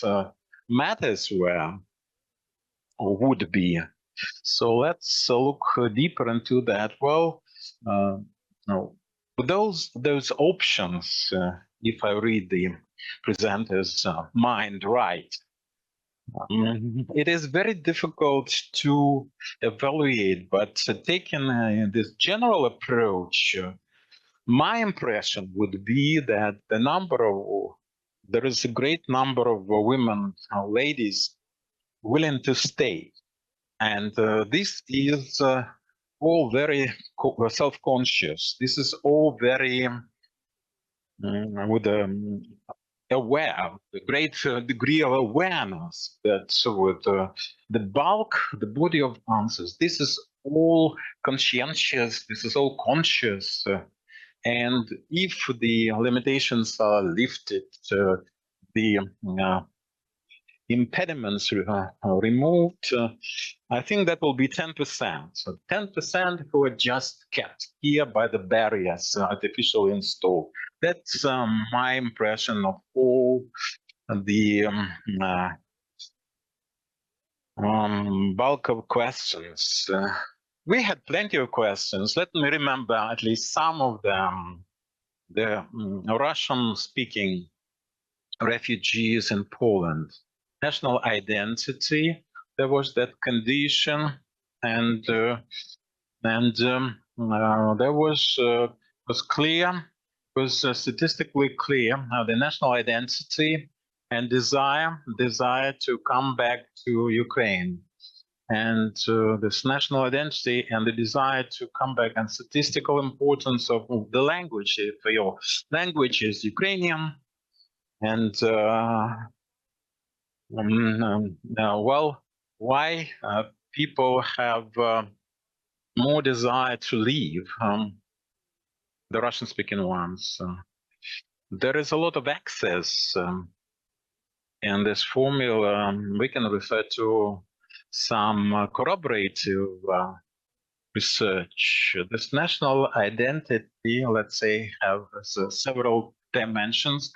matters were or would be. So let's look deeper into that. Well, no, those options, if I read the presenter's mind right, it is very difficult to evaluate, but taking this general approach, my impression would be that there is a great number of women, ladies, willing to stay. And this is all very self-conscious. This is all very with aware, a great degree of awareness that with the bulk, the body of answers, this is all conscientious, this is all conscious. And if the limitations are lifted, the impediments removed, I think that will be 10%. So 10% who are just kept here by the barriers artificially installed. That's my impression of all the bulk of questions. We had plenty of questions. Let me remember at least some of them. The Russian-speaking refugees in Poland. National identity, there was that condition, and there was clear, was statistically clear, the national identity and desire to come back to Ukraine. And this national identity and the desire to come back, and statistical importance of the language. If your language is Ukrainian, and well, why people have more desire to leave, the Russian-speaking ones. There is a lot of access, and this formula we can refer to some corroborative research. This national identity, let's say, has several dimensions,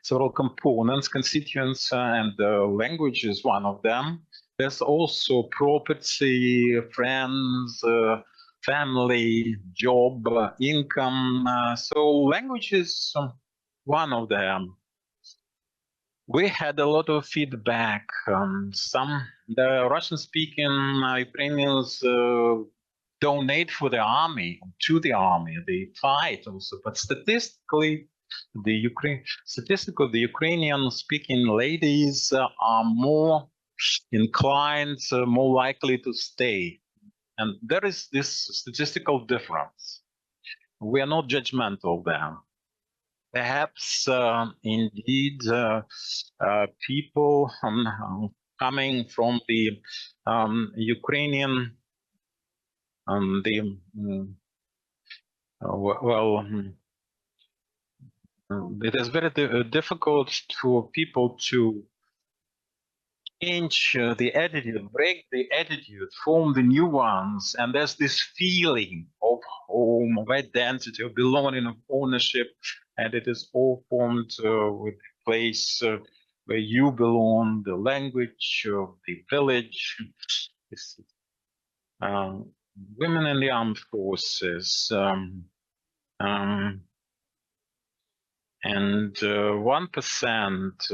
several components, constituents, and language is one of them. There's also property, friends, family, job, income. So language is one of them. We had a lot of feedback. The Russian-speaking Ukrainians donate for the army, to the army. They fight also, but statistically, the Ukrainian-speaking ladies are more inclined, more likely to stay, and there is this statistical difference. We are not judgmental there. Perhaps indeed people coming from the Ukrainian, it is very difficult for people to change the attitude, break the attitude, form the new ones, and there's this feeling of home, of identity, of belonging, of ownership, and it is all formed with the place where you belong, the language of the village. Women in the armed forces, and 1%,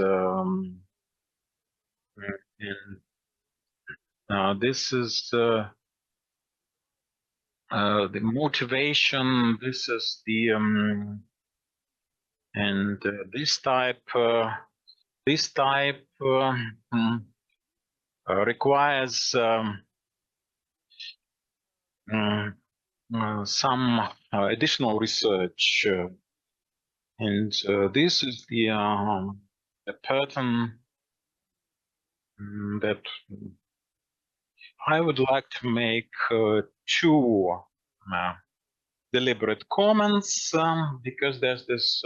and this is the motivation. This is the and this type requires some additional research, and this is the pattern that I would like to make two deliberate comments, because there's this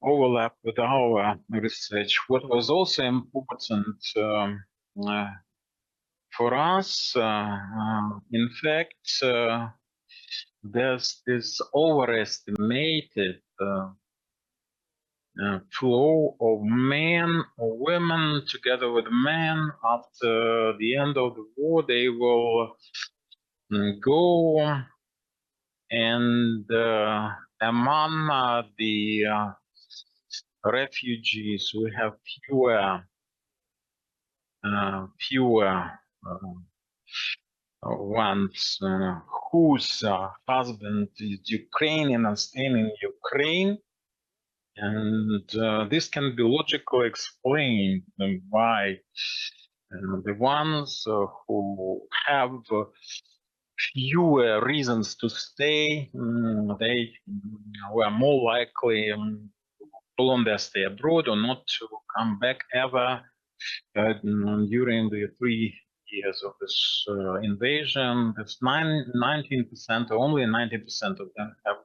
overlap with our research. What was also important for us, in fact, there's this overestimated flow of men or women together with men. After the end of the war, they will go, and among the refugees, we have fewer ones whose husband is Ukrainian and staying in Ukraine. And this can be logically explained why the ones who have fewer reasons to stay. They were more likely to prolong their stay abroad or not to come back ever during the 3 years of this invasion. That's 19%, only 19% of them have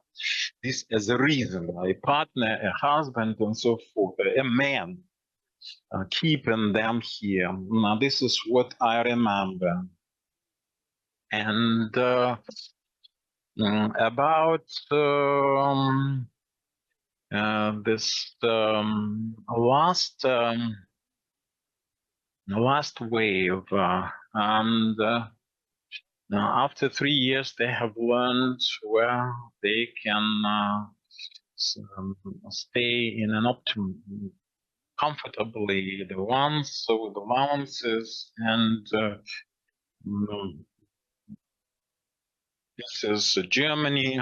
this as a reason, a partner, a husband, and so forth, a man keeping them here. Now, this is what I remember. And about this last wave, and after 3 years, they have learned where they can stay in an optimum, comfortably, the ones with allowances, and this is Germany.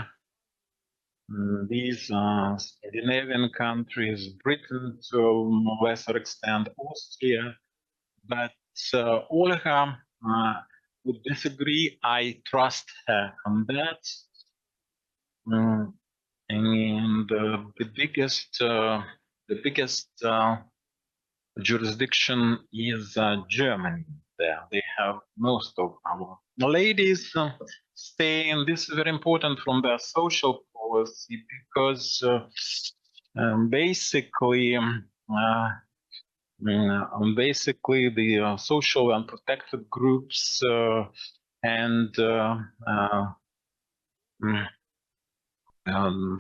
These are Scandinavian countries, Britain to a lesser extent, Austria, but Olga would disagree. I trust her on that. And the biggest jurisdiction is Germany. There, they have most of our ladies staying. This is very important from their social policy because basically the social and protected groups and the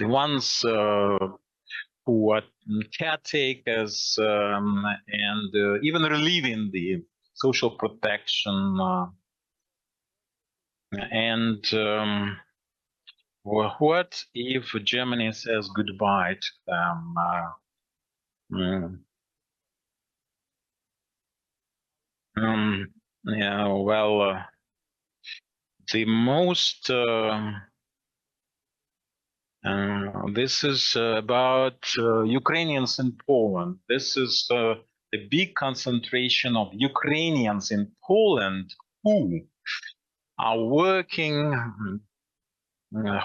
ones who are caretakers and even relieving the social protection and what if Germany says goodbye to them? Yeah, well, the most this is about Ukrainians in Poland. This is the big concentration of Ukrainians in Poland who are working,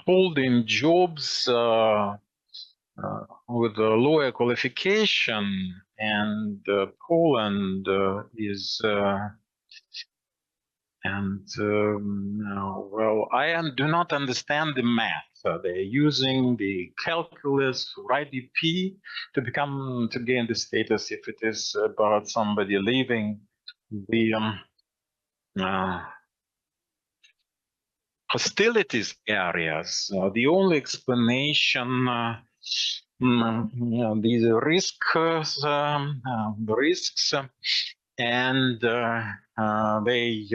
holding jobs with a lower qualification, and Poland is well, I do not understand the math. They're using the calculus for IDP to gain the status if it is about somebody leaving the hostilities areas. The only explanation, these risks, and they.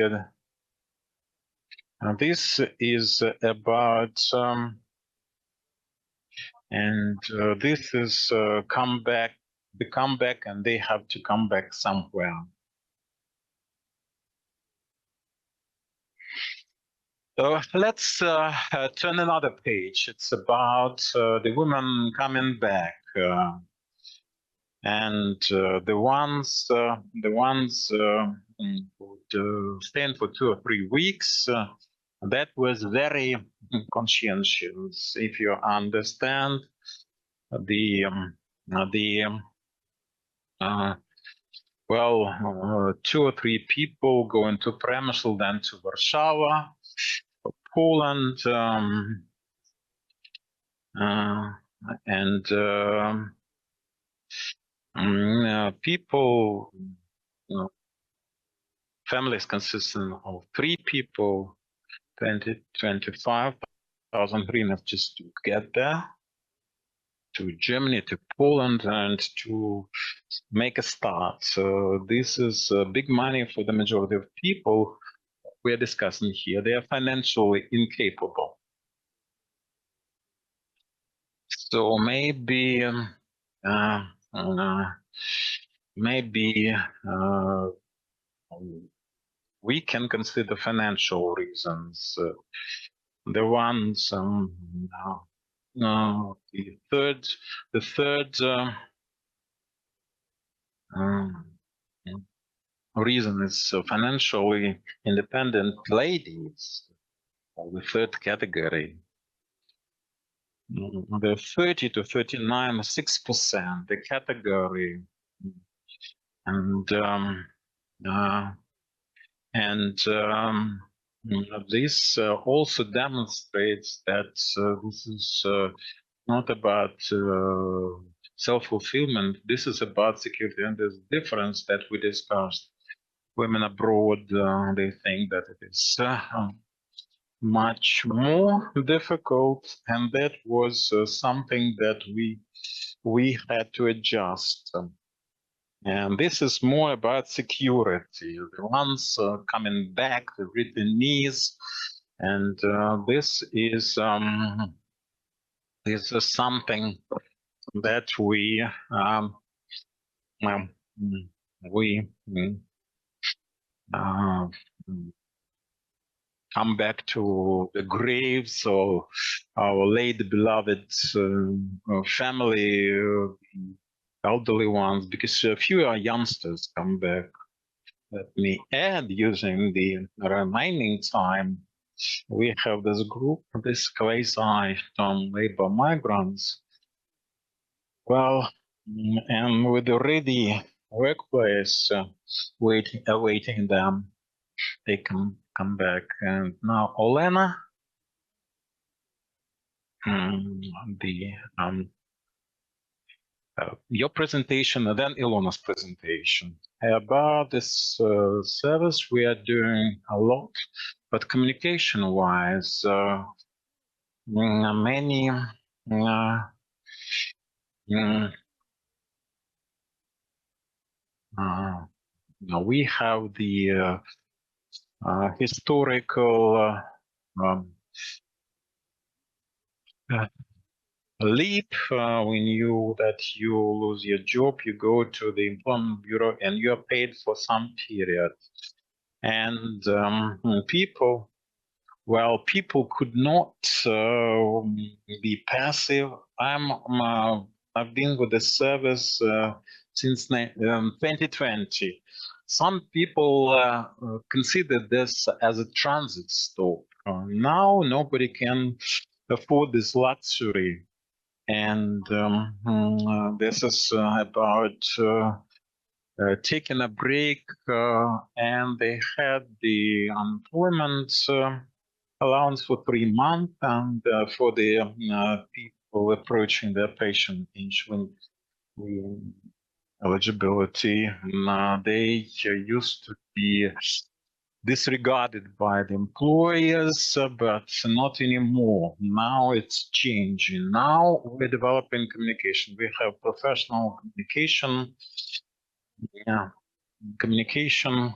This is about, and this is the comeback, and they have to come back somewhere. Let's turn another page. It's about the women coming back, and the ones who stand for 2 or 3 weeks. That was very conscientious. If you understand the well, 2 or 3 people going to Przemysl, then to Warsaw, Poland, and people, families consisting of 3 people, 25,000 hryvnia just to get there, to Germany, to Poland, and to make a start. So this is big money for the majority of people we're discussing here. They are financially incapable. So maybe we can consider financial reasons. The ones, the third reason is financially independent ladies or the third category, the 30 to 39, 6%, the category, and this also demonstrates that this is not about self-fulfillment. This is about security, and there's difference that we discussed. Women abroad, they think that it is much more difficult, and that was something that we had to adjust. And this is more about security. The ones coming back, the returnees, and this is something that we come back to the graves of our late beloved family, elderly ones, because fewer youngsters come back. Let me add, using the remaining time, we have this group, this quasi-labor migrants. Well, and with the ready workplace awaiting them, they can come back. And now, Olena, your presentation, and then Ilona's presentation. About this service, we are doing a lot, but communication-wise, many we have the historical leap. We knew that you lose your job, you go to the employment bureau, and you are paid for some period. And people could not be passive. I've been with the service since 2020. Some people consider this as a transit stop. Now nobody can afford this luxury, and this is about taking a break, and they had the unemployment allowance for 3 months, and for the people approaching their pension age eligibility, they used to be disregarded by the employers, but not anymore. Now it's changing. Now we're developing communication. We have professional communication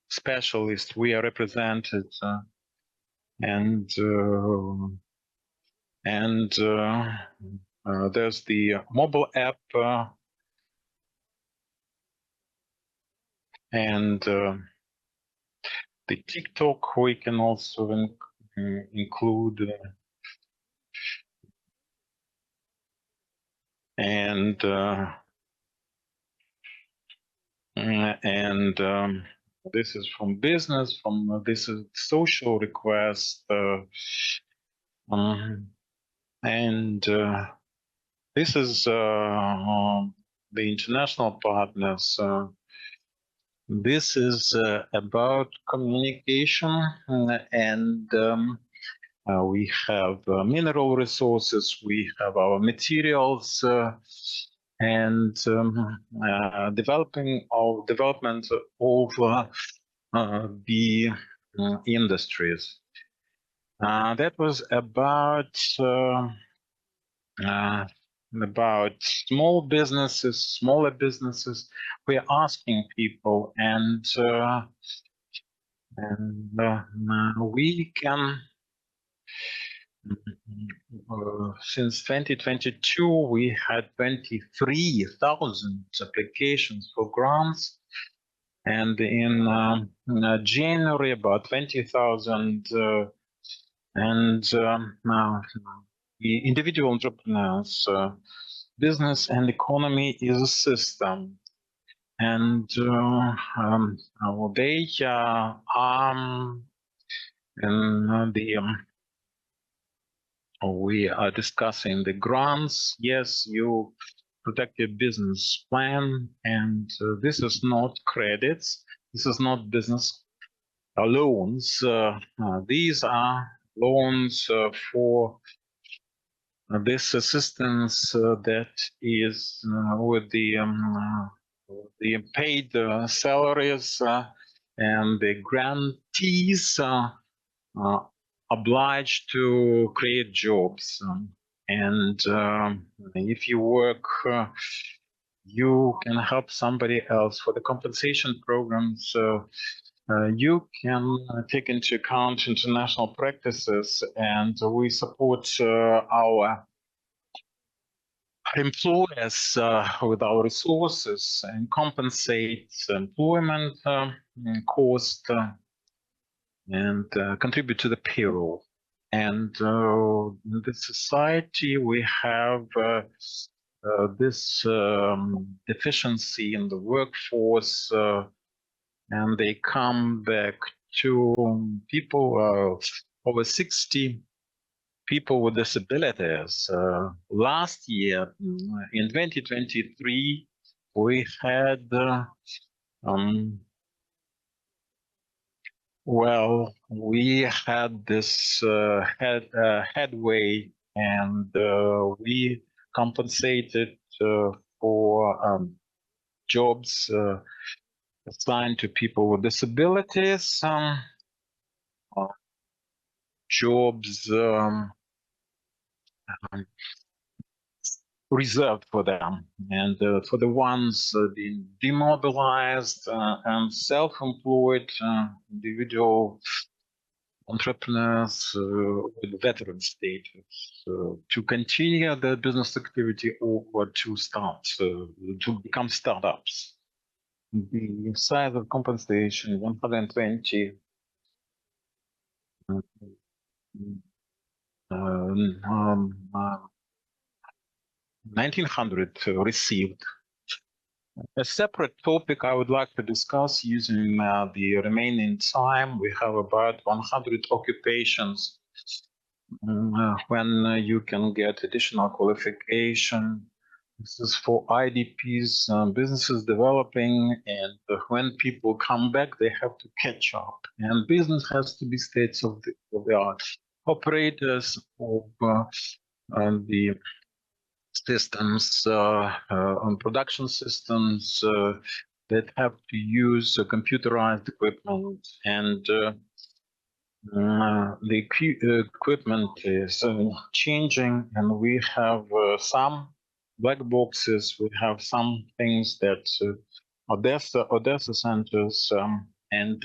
specialist. We are represented, and there's the mobile app, and the TikTok we can also include, and this is from business, this is social request, and this is the international partners. This is about communication, and we have mineral resources, we have our materials, and development of the industries. That was about small businesses, smaller businesses. We're asking people, and we can. Since 2022, we had 23,000 applications for grants, and in January about 20,000, and the individual entrepreneurs. Business and economy is a system, and they are in we are discussing the grants. Yes, you protect your business plan, and this is not credits. This is not business loans. These are loans for this assistance that is with the paid salaries and the grantees obliged to create jobs. And if you work, you can help somebody else. For the compensation programs, you can take into account international practices, and we support our employers with our resources and compensate employment cost and contribute to the payroll. And in the society, we have this deficiency in the workforce, and they come back to people over 60 people with disabilities. Last year, in 2023, we had we had this headway, and we compensated for jobs assigned to people with disabilities, jobs reserved for them, and for the ones being demobilized and self-employed individual entrepreneurs with veteran status to continue their business activity or to start to become startups. The size of compensation 120 1900 received. A separate topic I would like to discuss using the remaining time. We have about 100 occupations when you can get additional qualification. This is for IDPs, businesses developing, and when people come back, they have to catch up. And business has to be states of the art. Operators of the systems, on production systems that have to use computerized equipment, and the equipment is changing, and we have some black boxes, we have some things that Odessa centers, and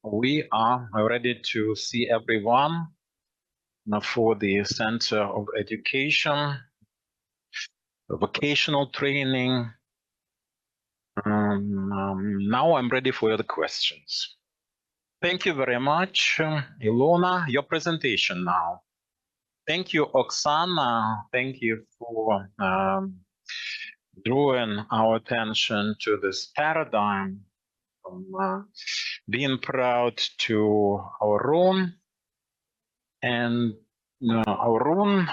we are ready to see everyone for the Center of Education, vocational training. Now I'm ready for the questions. Thank you very much. Ilona, your presentation now. Thank you, Oksana. Thank you for drawing our attention to this paradigm, being proud to our own, and our own,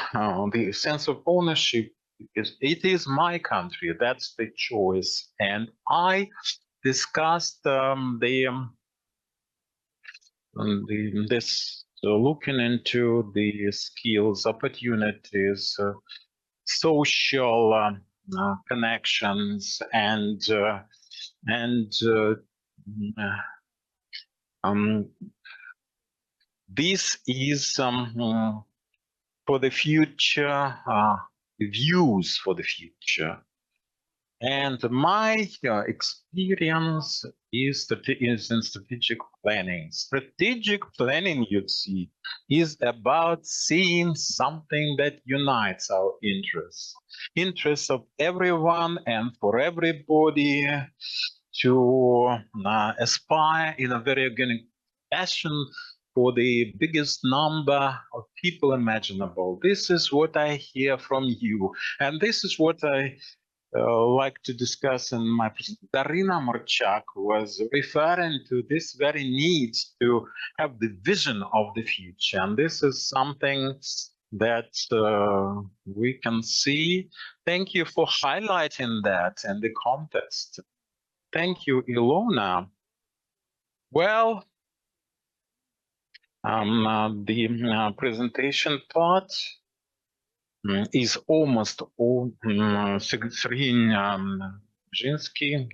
the sense of ownership. It is my country, that's the choice. And I discussed looking into the skills, opportunities, social connections, and this is for the future, views for the future. And my experience is in strategic planning. Strategic planning, you see, is about seeing something that unites our interests of everyone and for everybody to aspire in a very organic fashion for the biggest number of people imaginable. This is what I hear from you, and this is what I like to discuss in my presentation. Darina Marchak was referring to this very need to have the vision of the future, and this is something that we can see. Thank you for highlighting that in the context. Thank you, Ilona. Well, the presentation part is almost all Sergei Brzynski,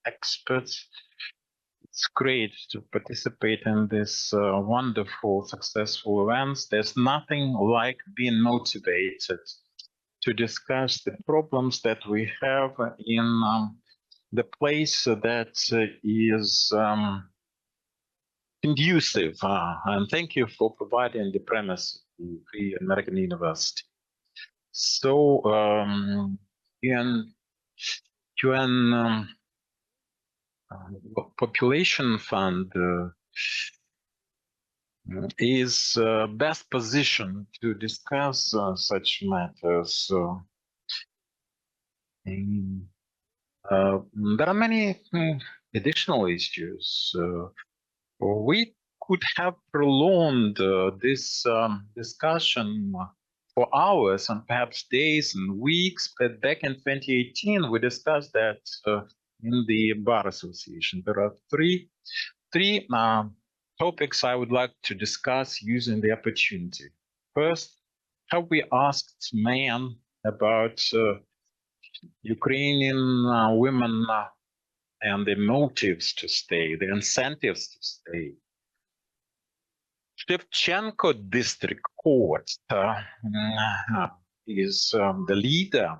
experts. It's great to participate in this wonderful, successful events. There's nothing like being motivated to discuss the problems that we have in the place that is conducive. And thank you for providing the premise to the American University. So, UN Population Fund is best positioned to discuss such matters. There are many additional issues. We could have prolonged this discussion for hours and perhaps days and weeks, but back in 2018, we discussed that in the Bar Association. There are three topics I would like to discuss using the opportunity. First, have we asked men about Ukrainian women and the motives to stay, the incentives to stay? Shevchenko District Court is the leader,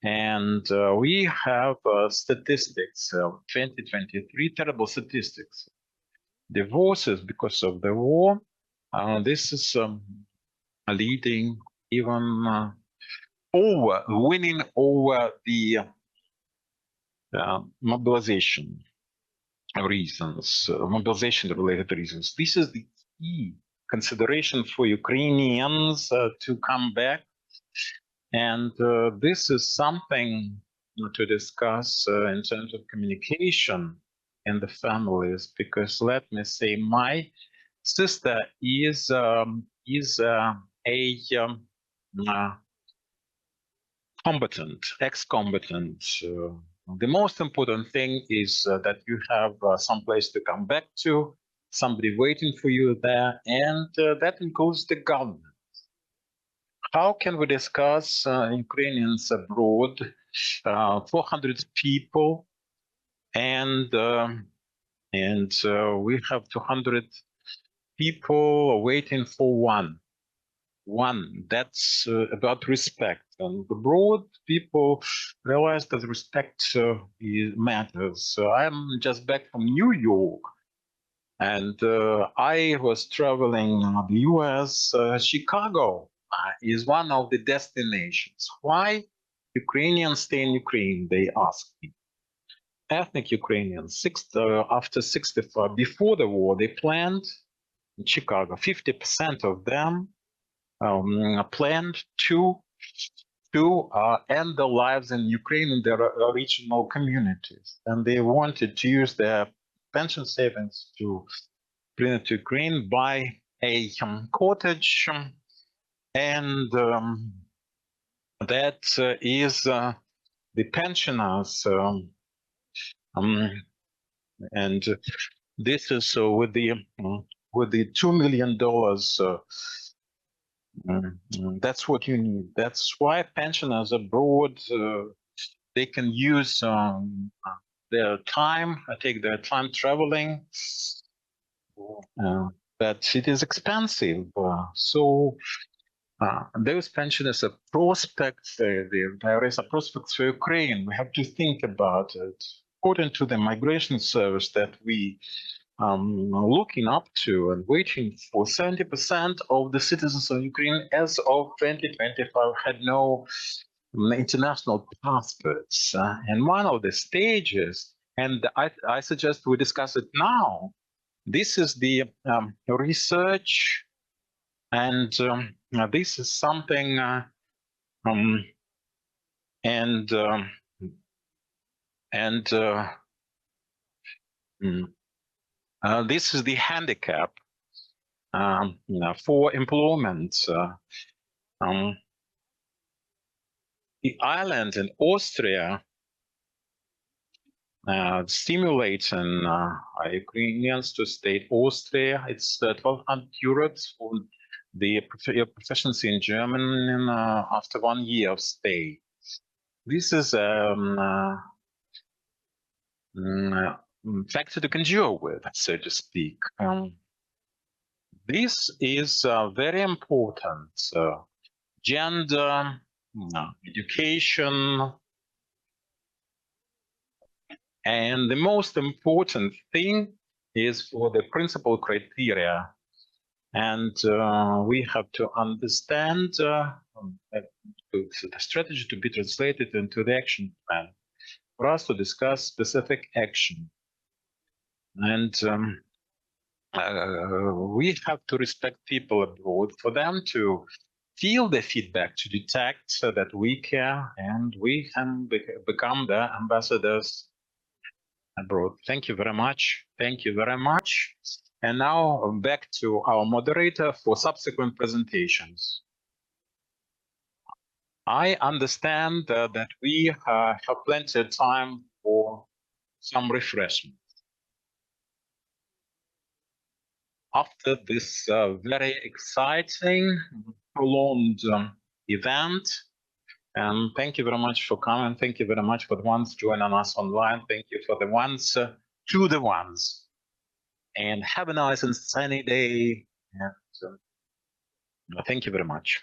and we have statistics of 2023, terrible statistics. Divorces because of the war. This is leading even winning over the mobilization reasons, mobilization-related reasons. This is the key consideration for Ukrainians to come back, and this is something to discuss in terms of communication in the families. Because let me say, my sister is combatant, ex-combatant. The most important thing is that you have some place to come back to, somebody waiting for you there, and that includes the government. How can we discuss Ukrainians abroad, 400 people, and we have 200 people waiting for one? That's about respect, and abroad people realize that respect matters. So I'm just back from New York, and I was traveling the US. Chicago is one of the destinations. Why Ukrainians stay in Ukraine, they ask me. Ethnic Ukrainians, after 65, before the war, they planned in Chicago, 50% of them planned to end their lives in Ukraine in their original communities, and they wanted to use their pension savings to bring it to Ukraine, buy a cottage, and that is the pensioners, and this is with the $2 million. That's what you need. That's why pensioners abroad, they can use their time, take their time traveling, but it is expensive. So those pensioners are prospects, there is a prospects for Ukraine. We have to think about it. According to the migration service that we looking up to and waiting for, 70% of the citizens of Ukraine as of 2025 had no international passports. And one of the stages, and I suggest we discuss it now, this is the research, and this is something and this is the handicap for employment. The island in Austria stimulating Ukrainians to stay Austria. It's 1,200 euros for the proficiency in German after 1 year of stay. This is factor to conjure with, so to speak. This is very important. Gender, education, and the most important thing is for the principal criteria. And we have to understand the strategy to be translated into the action plan for us to discuss specific action. And we have to respect people abroad for them to feel the feedback, to detect that we care, and we can become the ambassadors abroad. Thank you very much. Thank you very much. And now back to our moderator for subsequent presentations. I understand that we have plenty of time for some refreshment. After this very exciting, prolonged event, and thank you very much for coming. Thank you very much for the ones joining us online. Thank you for the ones to the ones. And have a nice and sunny day. And thank you very much.